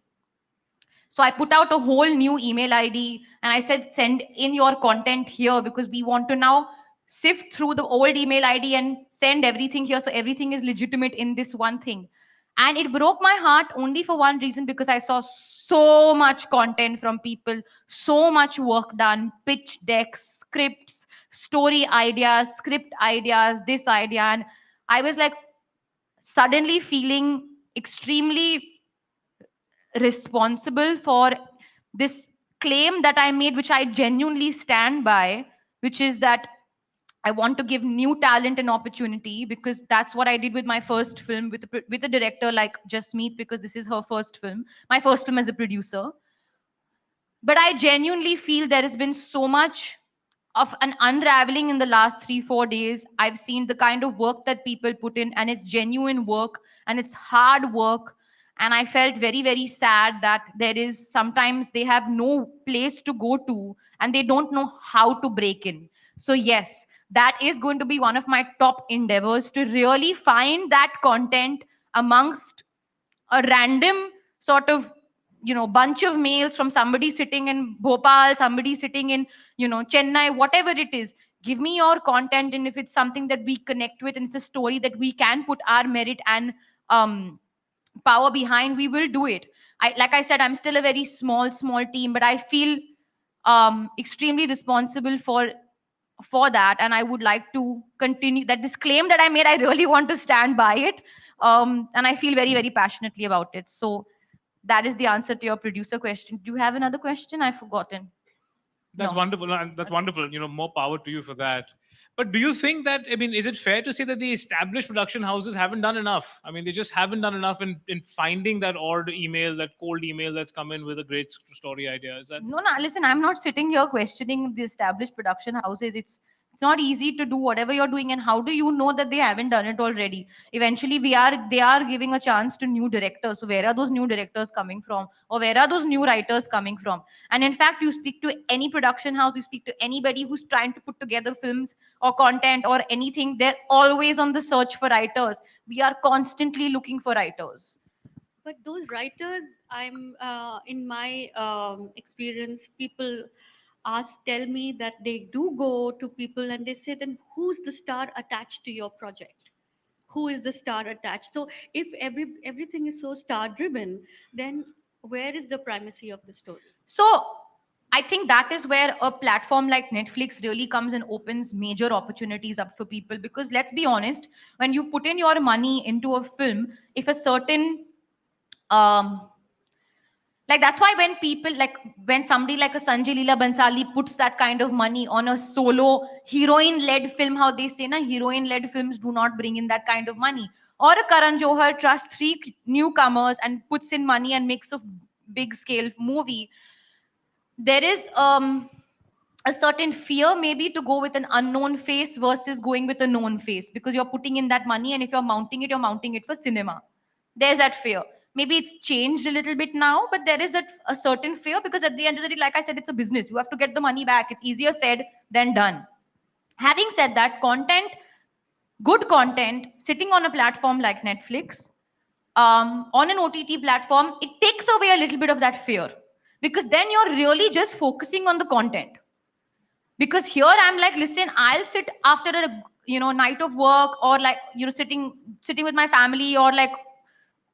So I put out a whole new email ID and I said, send in your content here because we want to now sift through the old email ID and send everything here. So everything is legitimate in this one thing. And it broke my heart only for one reason, because I saw so much content from people, so much work done, pitch decks, scripts, story ideas, script ideas, this idea. And I was like suddenly feeling extremely responsible for this claim that I made, which I genuinely stand by, which is that I want to give new talent an opportunity, because that's what I did with my first film with a director like Jasmeet, because this is her first film, my first film as a producer. But I genuinely feel there has been so much of an unraveling in the last 3-4 days. I've seen the kind of work that people put in, and it's genuine work and it's hard work. And I felt very sad that there is sometimes they have no place to go to and they don't know how to break in. So yes, that is going to be one of my top endeavors, to really find that content amongst a random sort of bunch of mails from somebody sitting in Bhopal, somebody sitting in Chennai, whatever it is. Give me your content, and if it's something that we connect with and it's a story that we can put our merit and power behind, we will do it. Like I said, I'm still a very small team, but I feel extremely responsible for that, and I would like to continue that. This claim that I made, I really want to stand by it, and I feel very passionately about it. So that is the answer to your producer question. Do you have another question? I've forgotten. That's No. wonderful. And that's wonderful. More power to you for that. But do you think that, I mean, is it fair to say that the established production houses haven't done enough? I mean, they just haven't done enough in finding that odd email, that cold email that's come in with a great story idea. Is that? No, listen, I'm not sitting here questioning the established production houses. It's It's not easy to do whatever you're doing, and how do you know that they haven't done it already? Eventually, they are giving a chance to new directors. So where are those new directors coming from, or where are those new writers coming from? And in fact, you speak to any production house, you speak to anybody who's trying to put together films or content or anything, they're always on the search for writers. We are constantly looking for writers. But those writers, I'm in my experience, people tell me that they do go to people and they say, then who's the star attached to your project? Who is the star attached? So if everything is so star driven, then where is the primacy of the story? So I think that is where a platform like Netflix really comes and opens major opportunities up for people. Because let's be honest, when you put in your money into a film, if a certain like that's why when people like when somebody like a Sanjay Leela Bansali puts that kind of money on a solo heroine led film, how they say na heroine led films do not bring in that kind of money, or a Karan Johar trusts three newcomers and puts in money and makes a big scale movie, there is a certain fear maybe to go with an unknown face versus going with a known face, because you're putting in that money, and if you're mounting it for cinema. There's that fear. Maybe it's changed a little bit now, but there is a certain fear, because at the end of the day, like I said, it's a business. You have to get the money back. It's easier said than done. Having said that, good content sitting on a platform like Netflix, on an OTT platform, it takes away a little bit of that fear, because then you're really just focusing on the content. Because here I'm like, listen, I'll sit after a night of work, or like sitting with my family, or like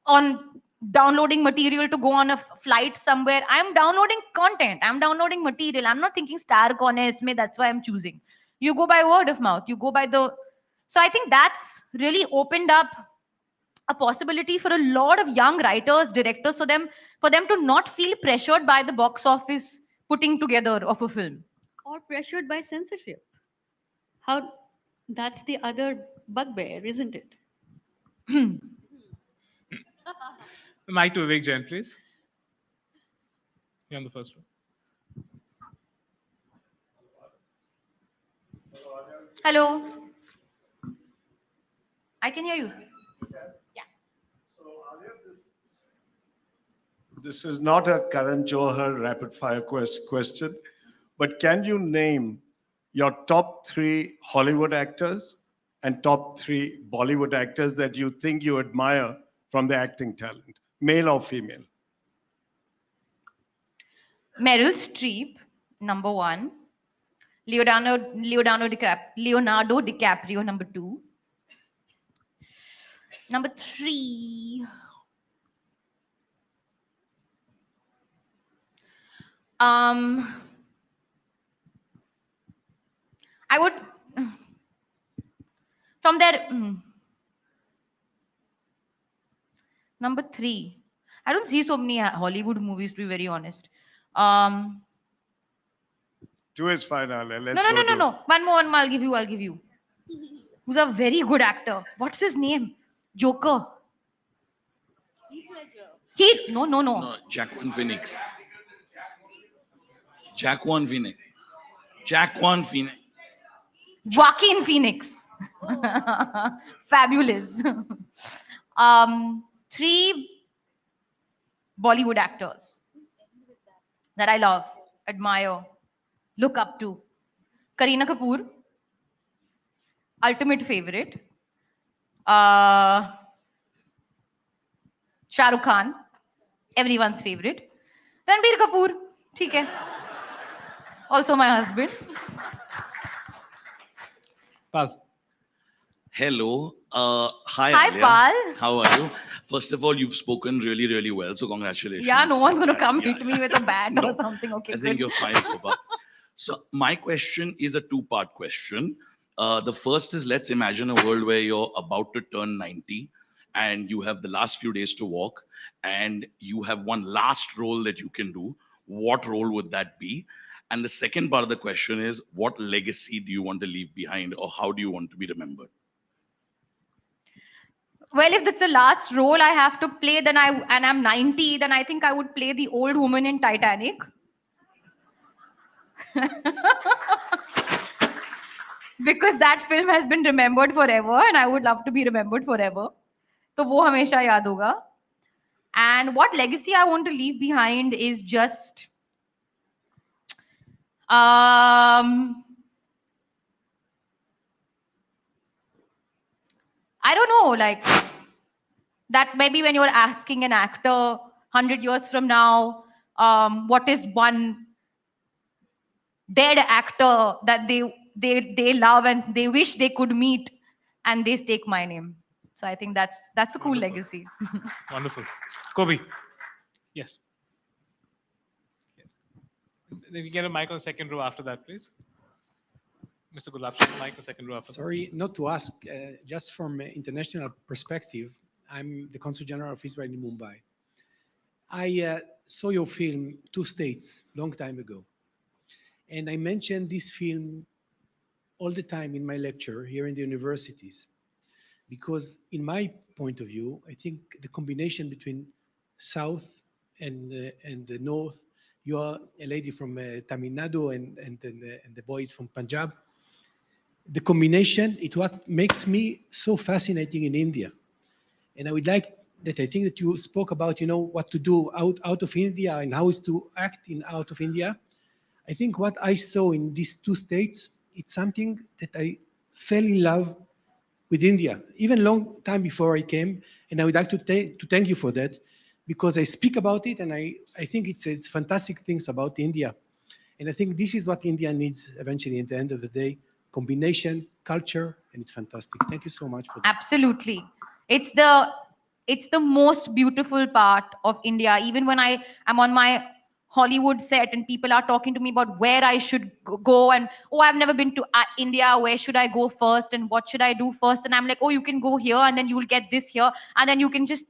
on downloading material to go on a flight somewhere. I'm downloading content, I'm downloading material, I'm not thinking star kone hai isme, that's why I'm choosing. You go by word of mouth, you go by the. So I think that's really opened up a possibility for a lot of young writers, directors, for them to not feel pressured by the box office putting together of a film. Or pressured by censorship. How that's the other bugbear, isn't it? Mic to Vivek Jain, please. You're on the first one. Hello. I can hear you. Yeah. This is not a Karan Johar rapid fire question, but can you name your top 3 Hollywood actors and top 3 Bollywood actors that you think you admire from the acting talent, male or female? Meryl Streep, number 1. Leonardo DiCaprio, number 2. Number 3. I would from there. Number 3. I don't see so many Hollywood movies, to be very honest. 2 is fine, Alia. Let's No. One more. I'll give you. Who's a very good actor? What's his name? Joker. No. No, Joaquin Phoenix. Joaquin Phoenix. Fabulous. 3 Bollywood actors that I love, admire, look up to. Kareena Kapoor, ultimate favorite. Shah Rukh Khan, everyone's favorite. Ranbir Kapoor, theek hai. Also my husband. Pal. Hello. Hi, Hi, Alia. Pal. How are you? First of all, you've spoken really, really well. So congratulations. Yeah, no one's going to come Yeah, hit me with a bat No, or something. Okay, I think good. you're fine so far. So my question is a 2-part question. The first is, let's imagine a world where you're about to turn 90 and you have the last few days to walk and you have one last role that you can do. What role would that be? And the second part of the question is, what legacy do you want to leave behind, or how do you want to be remembered? Well, if that's the last role I have to play, and I'm 90, then I think I would play the old woman in Titanic. because that film has been remembered forever and I would love to be remembered forever. तो वो हमेशा याद होगा. And what legacy I want to leave behind is just I don't know, like that maybe when you're asking an actor 100 years from now, what is one dead actor that they love and they wish they could meet, and they take my name. So I think that's a cool Wonderful. legacy. Wonderful. Kobe. Yes. Then we get a mic on second row after that, please. Mr. Gulab, mic on second row after Sorry, not to ask, just from an international perspective, I'm the Consul General of Israel in Mumbai. I saw your film, Two States, long time ago. And I mentioned this film all the time in my lecture here in the universities. Because in my point of view, I think the combination between South and the North, you are a lady from Tamil Nadu and the boys from Punjab. The combination, it's what makes me so fascinating in India. And I would like that I think that you spoke about, what to do out of India and how is to act in out of India. I think what I saw in these two states, it's something that I fell in love with India, even long time before I came. And I would like to thank you for that, because I speak about it and I think it's fantastic things about India. And I think this is what India needs eventually at the end of the day, combination, culture, and it's fantastic. Thank you so much for that. Absolutely. It's the most beautiful part of India. Even when I'm on my Hollywood set and people are talking to me about where I should go and, oh, I've never been to India, where should I go first and what should I do first? And I'm like, oh, you can go here and then you'll get this here. And then you can just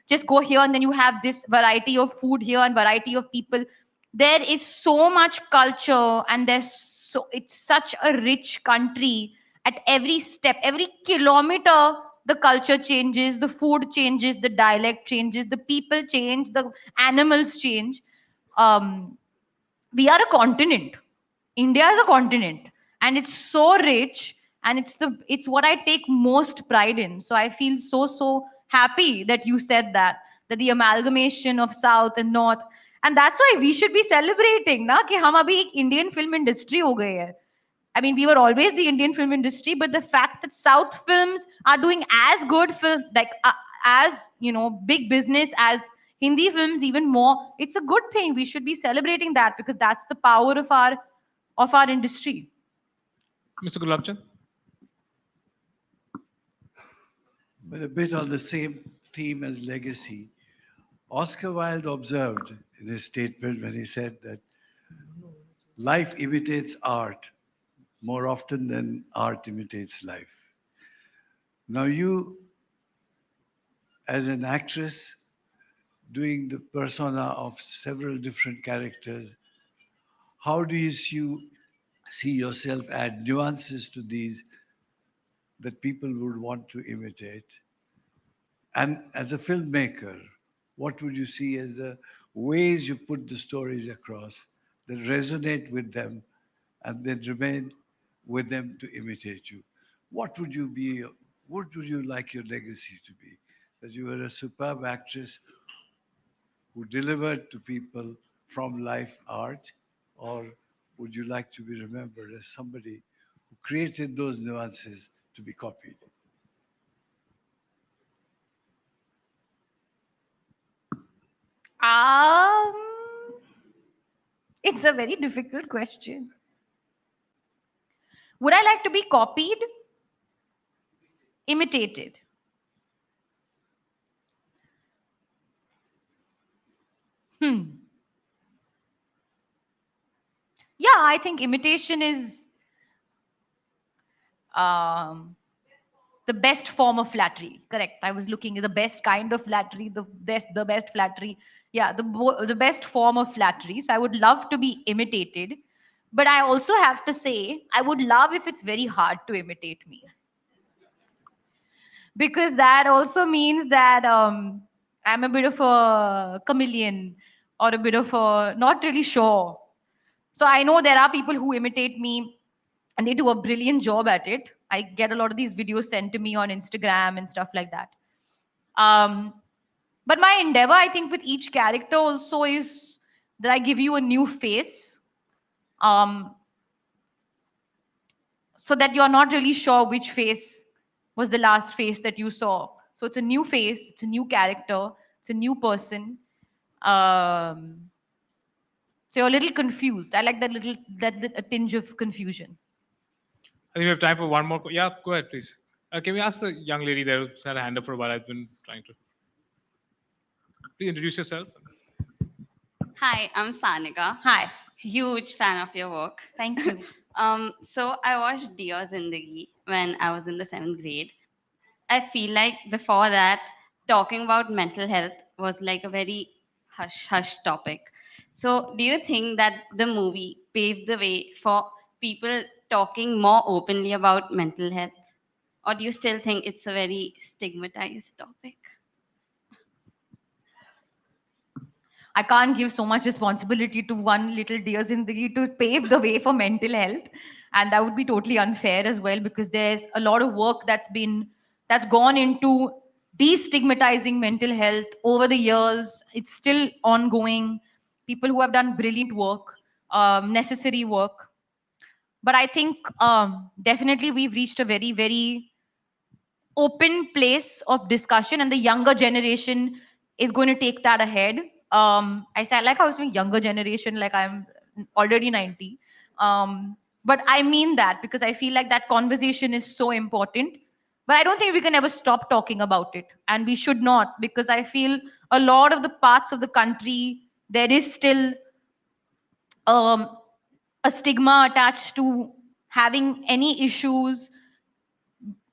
just go here and then you have this variety of food here and variety of people. There is so much culture and it's such a rich country. At every step, every kilometer, the culture changes, the food changes, the dialect changes, the people change, the animals change. We are a continent. India is a continent, and it's so rich, and it's what I take most pride in. So I feel so happy that you said that the amalgamation of South and North, and that's why we should be celebrating, na, कि हम अभी एक Indian film industry हो गए हैं. I mean, we were always the Indian film industry, but the fact that South films are doing as good film, as big business as Hindi films, even more, it's a good thing. We should be celebrating that because that's the power of our industry. Mr. Gulabchand. But a bit on the same theme as legacy, Oscar Wilde observed in his statement when he said that life imitates art more often than art imitates life. Now you, as an actress, doing the persona of several different characters, how do you see yourself add nuances to these that people would want to imitate? And as a filmmaker, what would you see as the ways you put the stories across that resonate with them and then remain with them to imitate you? What would you like your legacy to be? That you were a superb actress who delivered to people from life art, or would you like to be remembered as somebody who created those nuances to be copied? It's a very difficult question. Would I like to be copied? Imitated? Yeah, I think imitation is the best form of flattery. Correct. I was looking at the best kind of flattery, the best flattery. Yeah, the best form of flattery. So I would love to be imitated, but I also have to say I would love if it's very hard to imitate me, because that also means that I'm a bit of a chameleon or a bit of a not really sure. So I know there are people who imitate me and they do a brilliant job at it. I get a lot of these videos sent to me on Instagram and stuff like that. But my endeavor, I think, with each character also is that I give you a new face, um, so that you're not really sure which face was the last face that you saw. So it's a new face, it's a new character, it's a new person. Um, so you're a little confused. I like that a tinge of confusion. I think we have time for one more. Yeah, go ahead, please. Can we ask the young lady there who's had a hand up for a while? I've been trying to. Please introduce yourself. Hi, I'm Sanika. Hi. Huge fan of your work. Thank you. So I watched Dear Zindagi when I was in the 7th grade. I feel like before that, talking about mental health was like a very hush hush topic. So do you think that the movie paved the way for people talking more openly about mental health? Or do you still think it's a very stigmatized topic? I can't give so much responsibility to one little dear Zindagi to pave the way for mental health. And that would be totally unfair as well, because there's a lot of work that's gone into destigmatizing mental health over the years. It's still ongoing. People who have done brilliant work, necessary work. But I think definitely we've reached a very, very open place of discussion, and the younger generation is going to take that ahead. I said, like I was saying, younger generation, like I'm already 90. But I mean that because I feel like that conversation is so important. But I don't think we can ever stop talking about it, and we should not, because I feel a lot of the parts of the country there is still um, a stigma attached to having any issues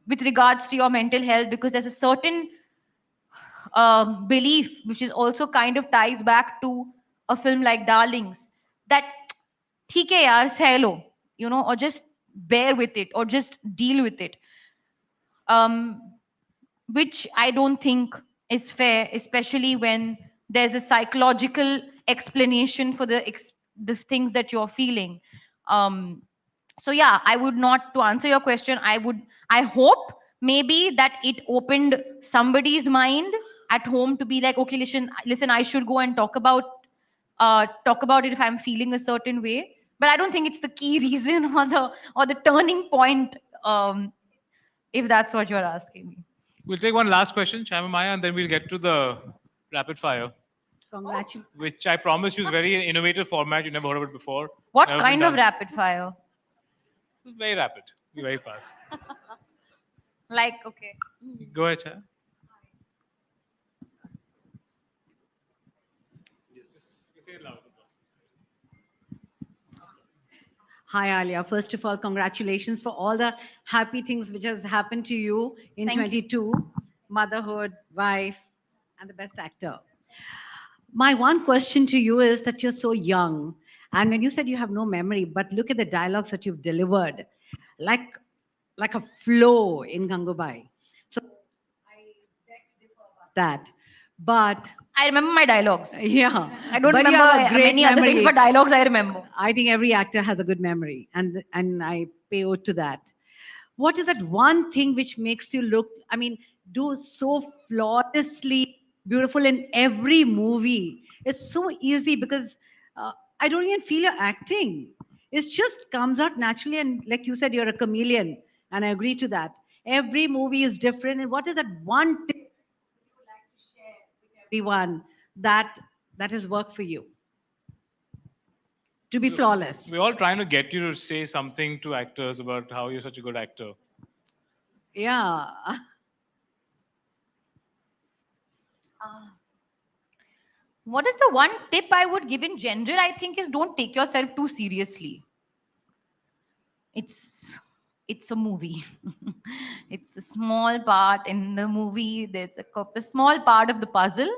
with regards to your mental health, because there's a certain belief which is also kind of ties back to a film like Darlings, that theek hai yaar seh lo, or just bear with it or just deal with it, um, which I don't think is fair, especially when there's a psychological explanation for the things that you're feeling. Um, so yeah, I would not, to answer your question, I hope maybe that it opened somebody's mind at home to be like, okay, listen, I should go and talk about it if I'm feeling a certain way. But I don't think it's the key reason or the turning point, if that's what you're asking me. We'll take one last question, Chima Maya, and then we'll get to the rapid fire, Congratulations. which I promise you is very innovative format. You never heard of it before. What Never been kind of done. rapid fire? Very rapid. Be very fast. Like, okay. Go ahead, Chaya. Say it loud. Hi, Alia. First of all, congratulations for all the happy things which has happened to you in Thank you. 22, motherhood, wife, and the best actor. My one question to you is that you're so young, and when you said you have no memory, but look at the dialogues that you've delivered, like like a flow in Gangubai. So I beg to differ about that. But I remember my dialogues. yeah, I don't but you remember have a great many other things, memory. but dialogues I remember. I think every actor has a good memory, and I pay ode to that. What is that one thing which makes you look, I mean, do so flawlessly beautiful in every movie? It's so easy because I don't even feel you're acting. It just comes out naturally, and like you said, you're a chameleon, and I agree to that. Every movie is different, and what is that one tip you would like to share with everyone that has worked for you to be flawless? We're all trying to get you to say something to actors about how you're such a good actor. Yeah. What is the one tip I would give in general? I think is don't take yourself too seriously. It's a movie. It's a small part in the movie. There's a small part of the puzzle.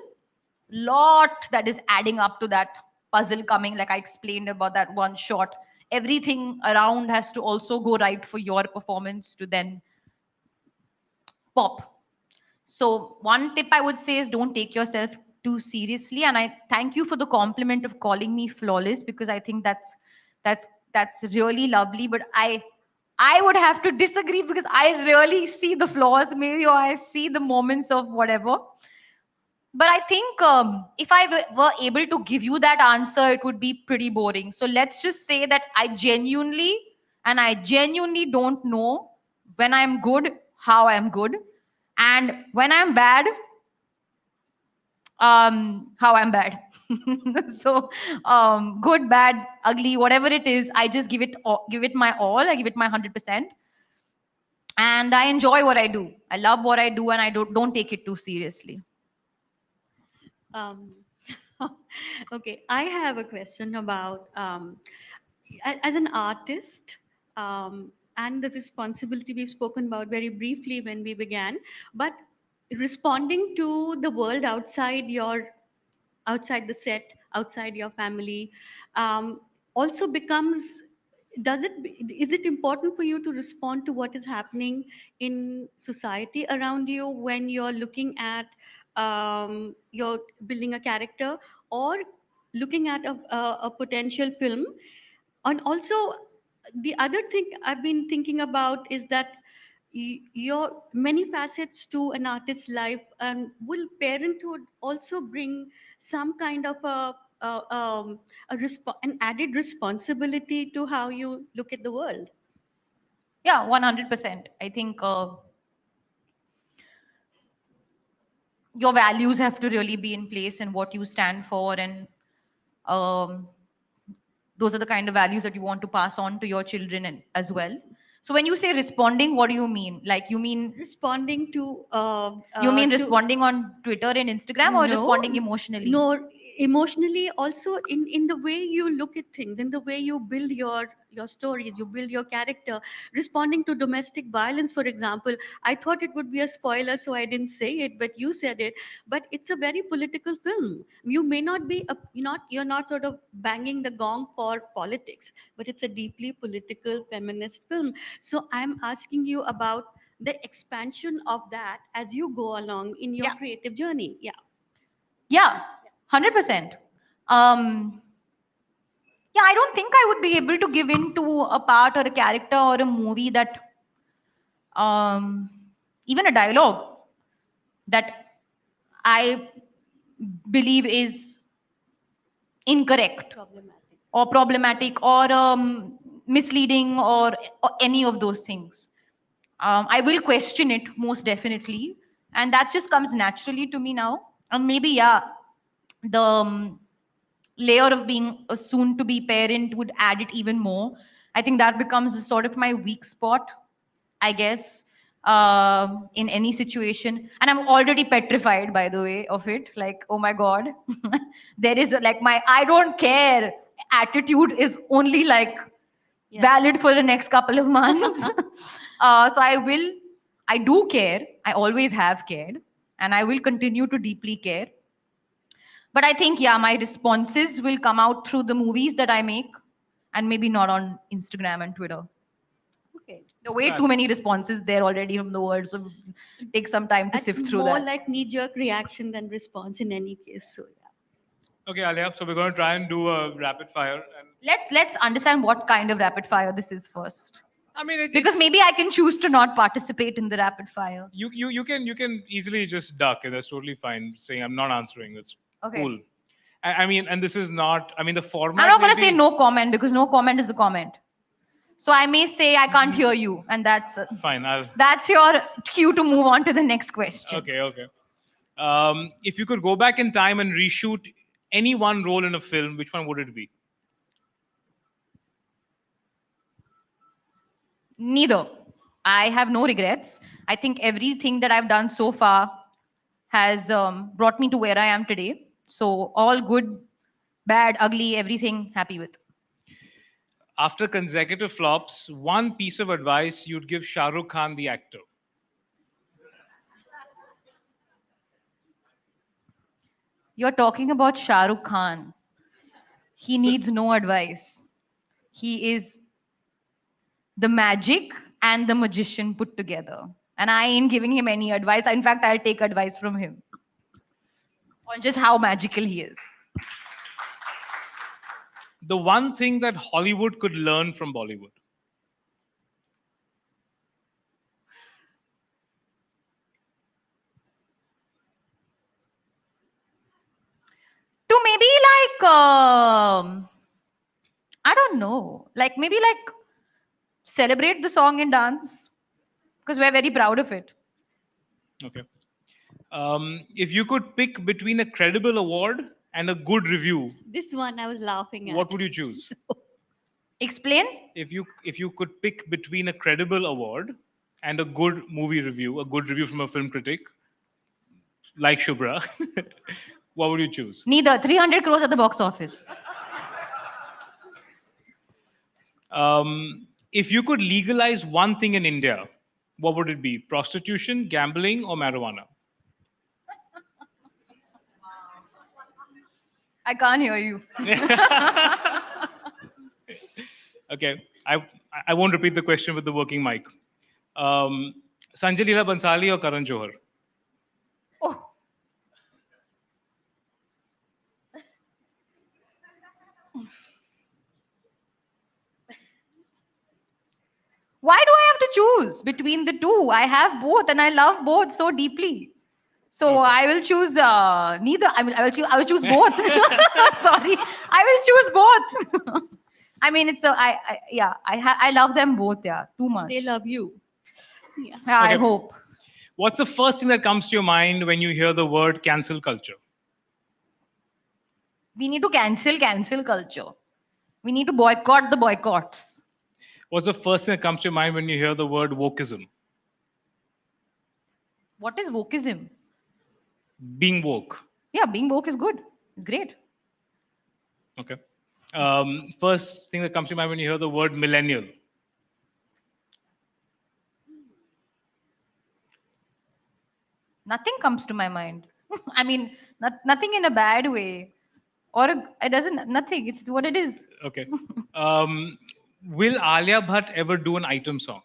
Lot that is adding up to that puzzle coming. Like I explained about that one shot. Everything around has to also go right for your performance to then pop. So one tip I would say is don't take yourself too seriously. And I thank you for the compliment of calling me flawless, because I think that's really lovely. But I would have to disagree because I really see the flaws, maybe, or I see the moments of whatever. But I think if I were able to give you that answer, it would be pretty boring. So let's just say that I genuinely don't know when I'm good, how I'm good, and when I'm bad, how I'm bad. So good, bad, ugly, whatever it is, I just give it my all. I give it my 100%, and I enjoy what I do. I love what I do, and I don't take it too seriously. Um, okay, I have a question about as an artist and the responsibility we've spoken about very briefly when we began, but responding to the world outside the set, outside your family, also becomes. Is it important for you to respond to what is happening in society around you when you're looking at you're building a character or looking at a potential film? And also, the other thing I've been thinking about is that your many facets to an artist's life, and will parenthood also bring some kind of an added responsibility to how you look at the world? Yeah, 100%. I think your values have to really be in place and what you stand for, and um, those are the kind of values that you want to pass on to your children as well. So when you say responding, what do you mean? Like responding to you mean to responding on Twitter and Instagram, or no responding emotionally? no emotionally, also in the way you look at things, in the way you build your stories, you build your character. Responding to domestic violence, for example, I thought it would be a spoiler, so I didn't say it, but you said it. But it's a very political film. You may not be you're not sort of banging the gong for politics, but it's a deeply political feminist film. So I'm asking you about the expansion of that as you go along in your creative journey. Yeah. Yeah, 100%. Yeah, I don't think I would be able to give in to a part or a character or a movie that, even a dialogue that I believe is incorrect or problematic or misleading, or any of those things. I will question it most definitely, and that just comes naturally to me now. And maybe, yeah, the layer of being a soon to be parent would add it even more. I think that becomes sort of my weak spot, I guess, in any situation. And I'm already petrified, by the way, of it. Like, oh my God, there is like my I don't care attitude is only like valid for the next couple of months. So I do care. I always have cared, and I will continue to deeply care. But I think, yeah, my responses will come out through the movies that I make, and maybe not on Instagram and Twitter. Okay. There are way too many responses there already from the world, so take some time to It's sift through more that. like knee-jerk reaction than response in any case. So yeah. Okay, Alia. So we're going to try and do a rapid fire. And Let's understand what kind of rapid fire this is first. I mean, Because maybe I can choose to not participate in the rapid fire. you can easily just duck, and that's totally fine. Saying I'm not answering, that's Okay. cool. I mean, and this is not. I mean, the format. I'm not going to may say be- no comment, because no comment is the comment. So I may say I can't hear you, and Fine. that's your cue to move on to the next question. Okay. Okay. If you could go back in time and reshoot any one role in a film, which one would it be? Neither. I have no regrets. I think everything that I've done so far has brought me to where I am today. So all good, bad, ugly, everything happy with. After consecutive flops, one piece of advice you'd give Shah Rukh Khan, the actor. You're talking about Shah Rukh Khan. He needs no advice. He is the magic and the magician put together. And I ain't giving him any advice. In fact, I'll take advice from him on just how magical he is. The one thing that Hollywood could learn from Bollywood. I don't know. Like maybe like celebrate the song and dance because we're very proud of it. Okay. If you could pick between a credible award and a good review, This one I was laughing at. what would you choose? Explain. If you could pick between a credible award and a good movie review, a good review from a film critic like Shubhra, what would you choose? Neither. 300 crores at the box office. If you could legalize one thing in India, what would it be? Prostitution, gambling, or marijuana? I can't hear you. Okay, I won't repeat the question with the working mic. Sanjay Leela Bhansali or Karan Johar? Oh. Why do I have to choose between the two? I have both and I love both so deeply. So I will choose neither. I mean, I will choose both. Sorry, I will choose both. I mean, I love them both. Yeah, too much. They love you. Yeah. Yeah, I Okay. hope. What's the first thing that comes to your mind when you hear the word cancel culture? We need to cancel culture. We need to boycott the boycotts. What's the first thing that comes to your mind when you hear the word wokeism? What is wokeism? Being woke. Yeah, being woke is good. It's great. Okay. First thing that comes to your mind when you hear the word millennial. Nothing comes to my mind. I mean, nothing in a bad way, it doesn't. Nothing. It's what it is. Okay. Will Alia Bhatt ever do an item song?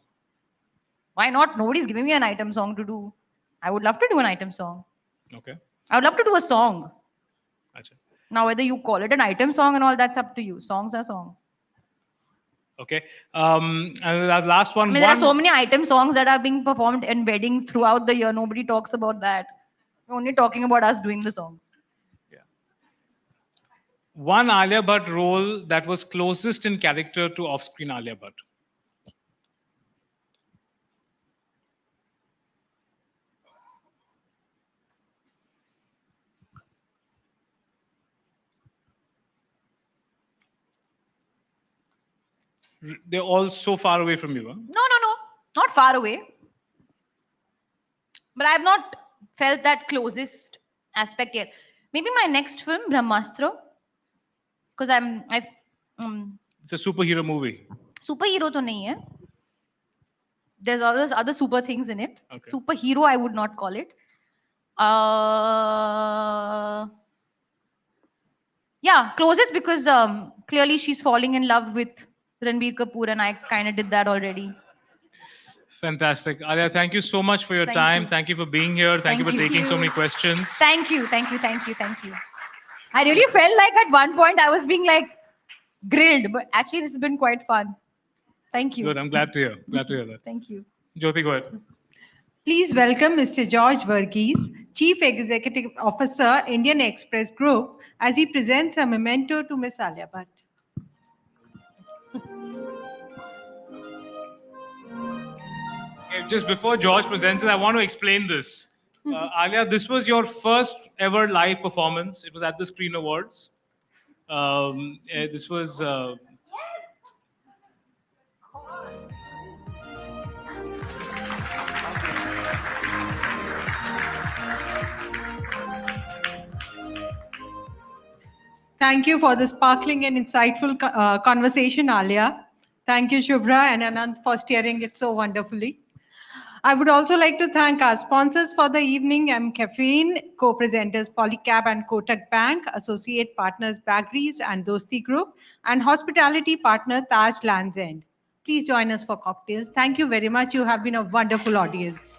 Why not? Nobody's giving me an item song to do. I would love to do an item song. Okay. I would love to do a song. Achha. Now, whether you call it an item song and all, that's up to you. Songs are songs. Okay. And the last one. I mean, there are so many item songs that are being performed in weddings throughout the year. Nobody talks about that. We're only talking about us doing the songs. One Alia Bhatt role that was closest in character to off-screen Alia Bhatt. They're all so far away from you. Huh? No. Not far away. But I've not felt that closest aspect yet. Maybe my next film, Brahmastra. Because It's a superhero movie. superhero to nahi hai. There's other super things in it. Okay. Superhero, I would not call it. Yeah, closest because clearly she's falling in love with Ranbir Kapoor, and I kind of did that already. Fantastic. Alia, thank you so much for your Thank time. you. Thank you for being here. Thank you for taking so many questions. Thank you. I really felt like at one point I was being like grilled, but actually this has been quite fun. Thank you. Good. I'm glad to hear. Glad to hear that. Thank you. Jyoti, go ahead. Please welcome Mr. George Verghese, Chief Executive Officer, Indian Express Group, as he presents a memento to Miss Alia Bhatt. Just before George presents it, I want to explain this. Alia, this was your first ever live performance. It was at the Screen Awards. This was... Thank you for the sparkling and insightful conversation, Alia. Thank you, Shubhra and Anand, for steering it so wonderfully. I would also like to thank our sponsors for the evening, Caffeine, co-presenters Polycab and Kotak Bank, associate partners Bagries and Dosti Group, and hospitality partner Taj Lands End. Please join us for cocktails. Thank you very much. You have been a wonderful audience.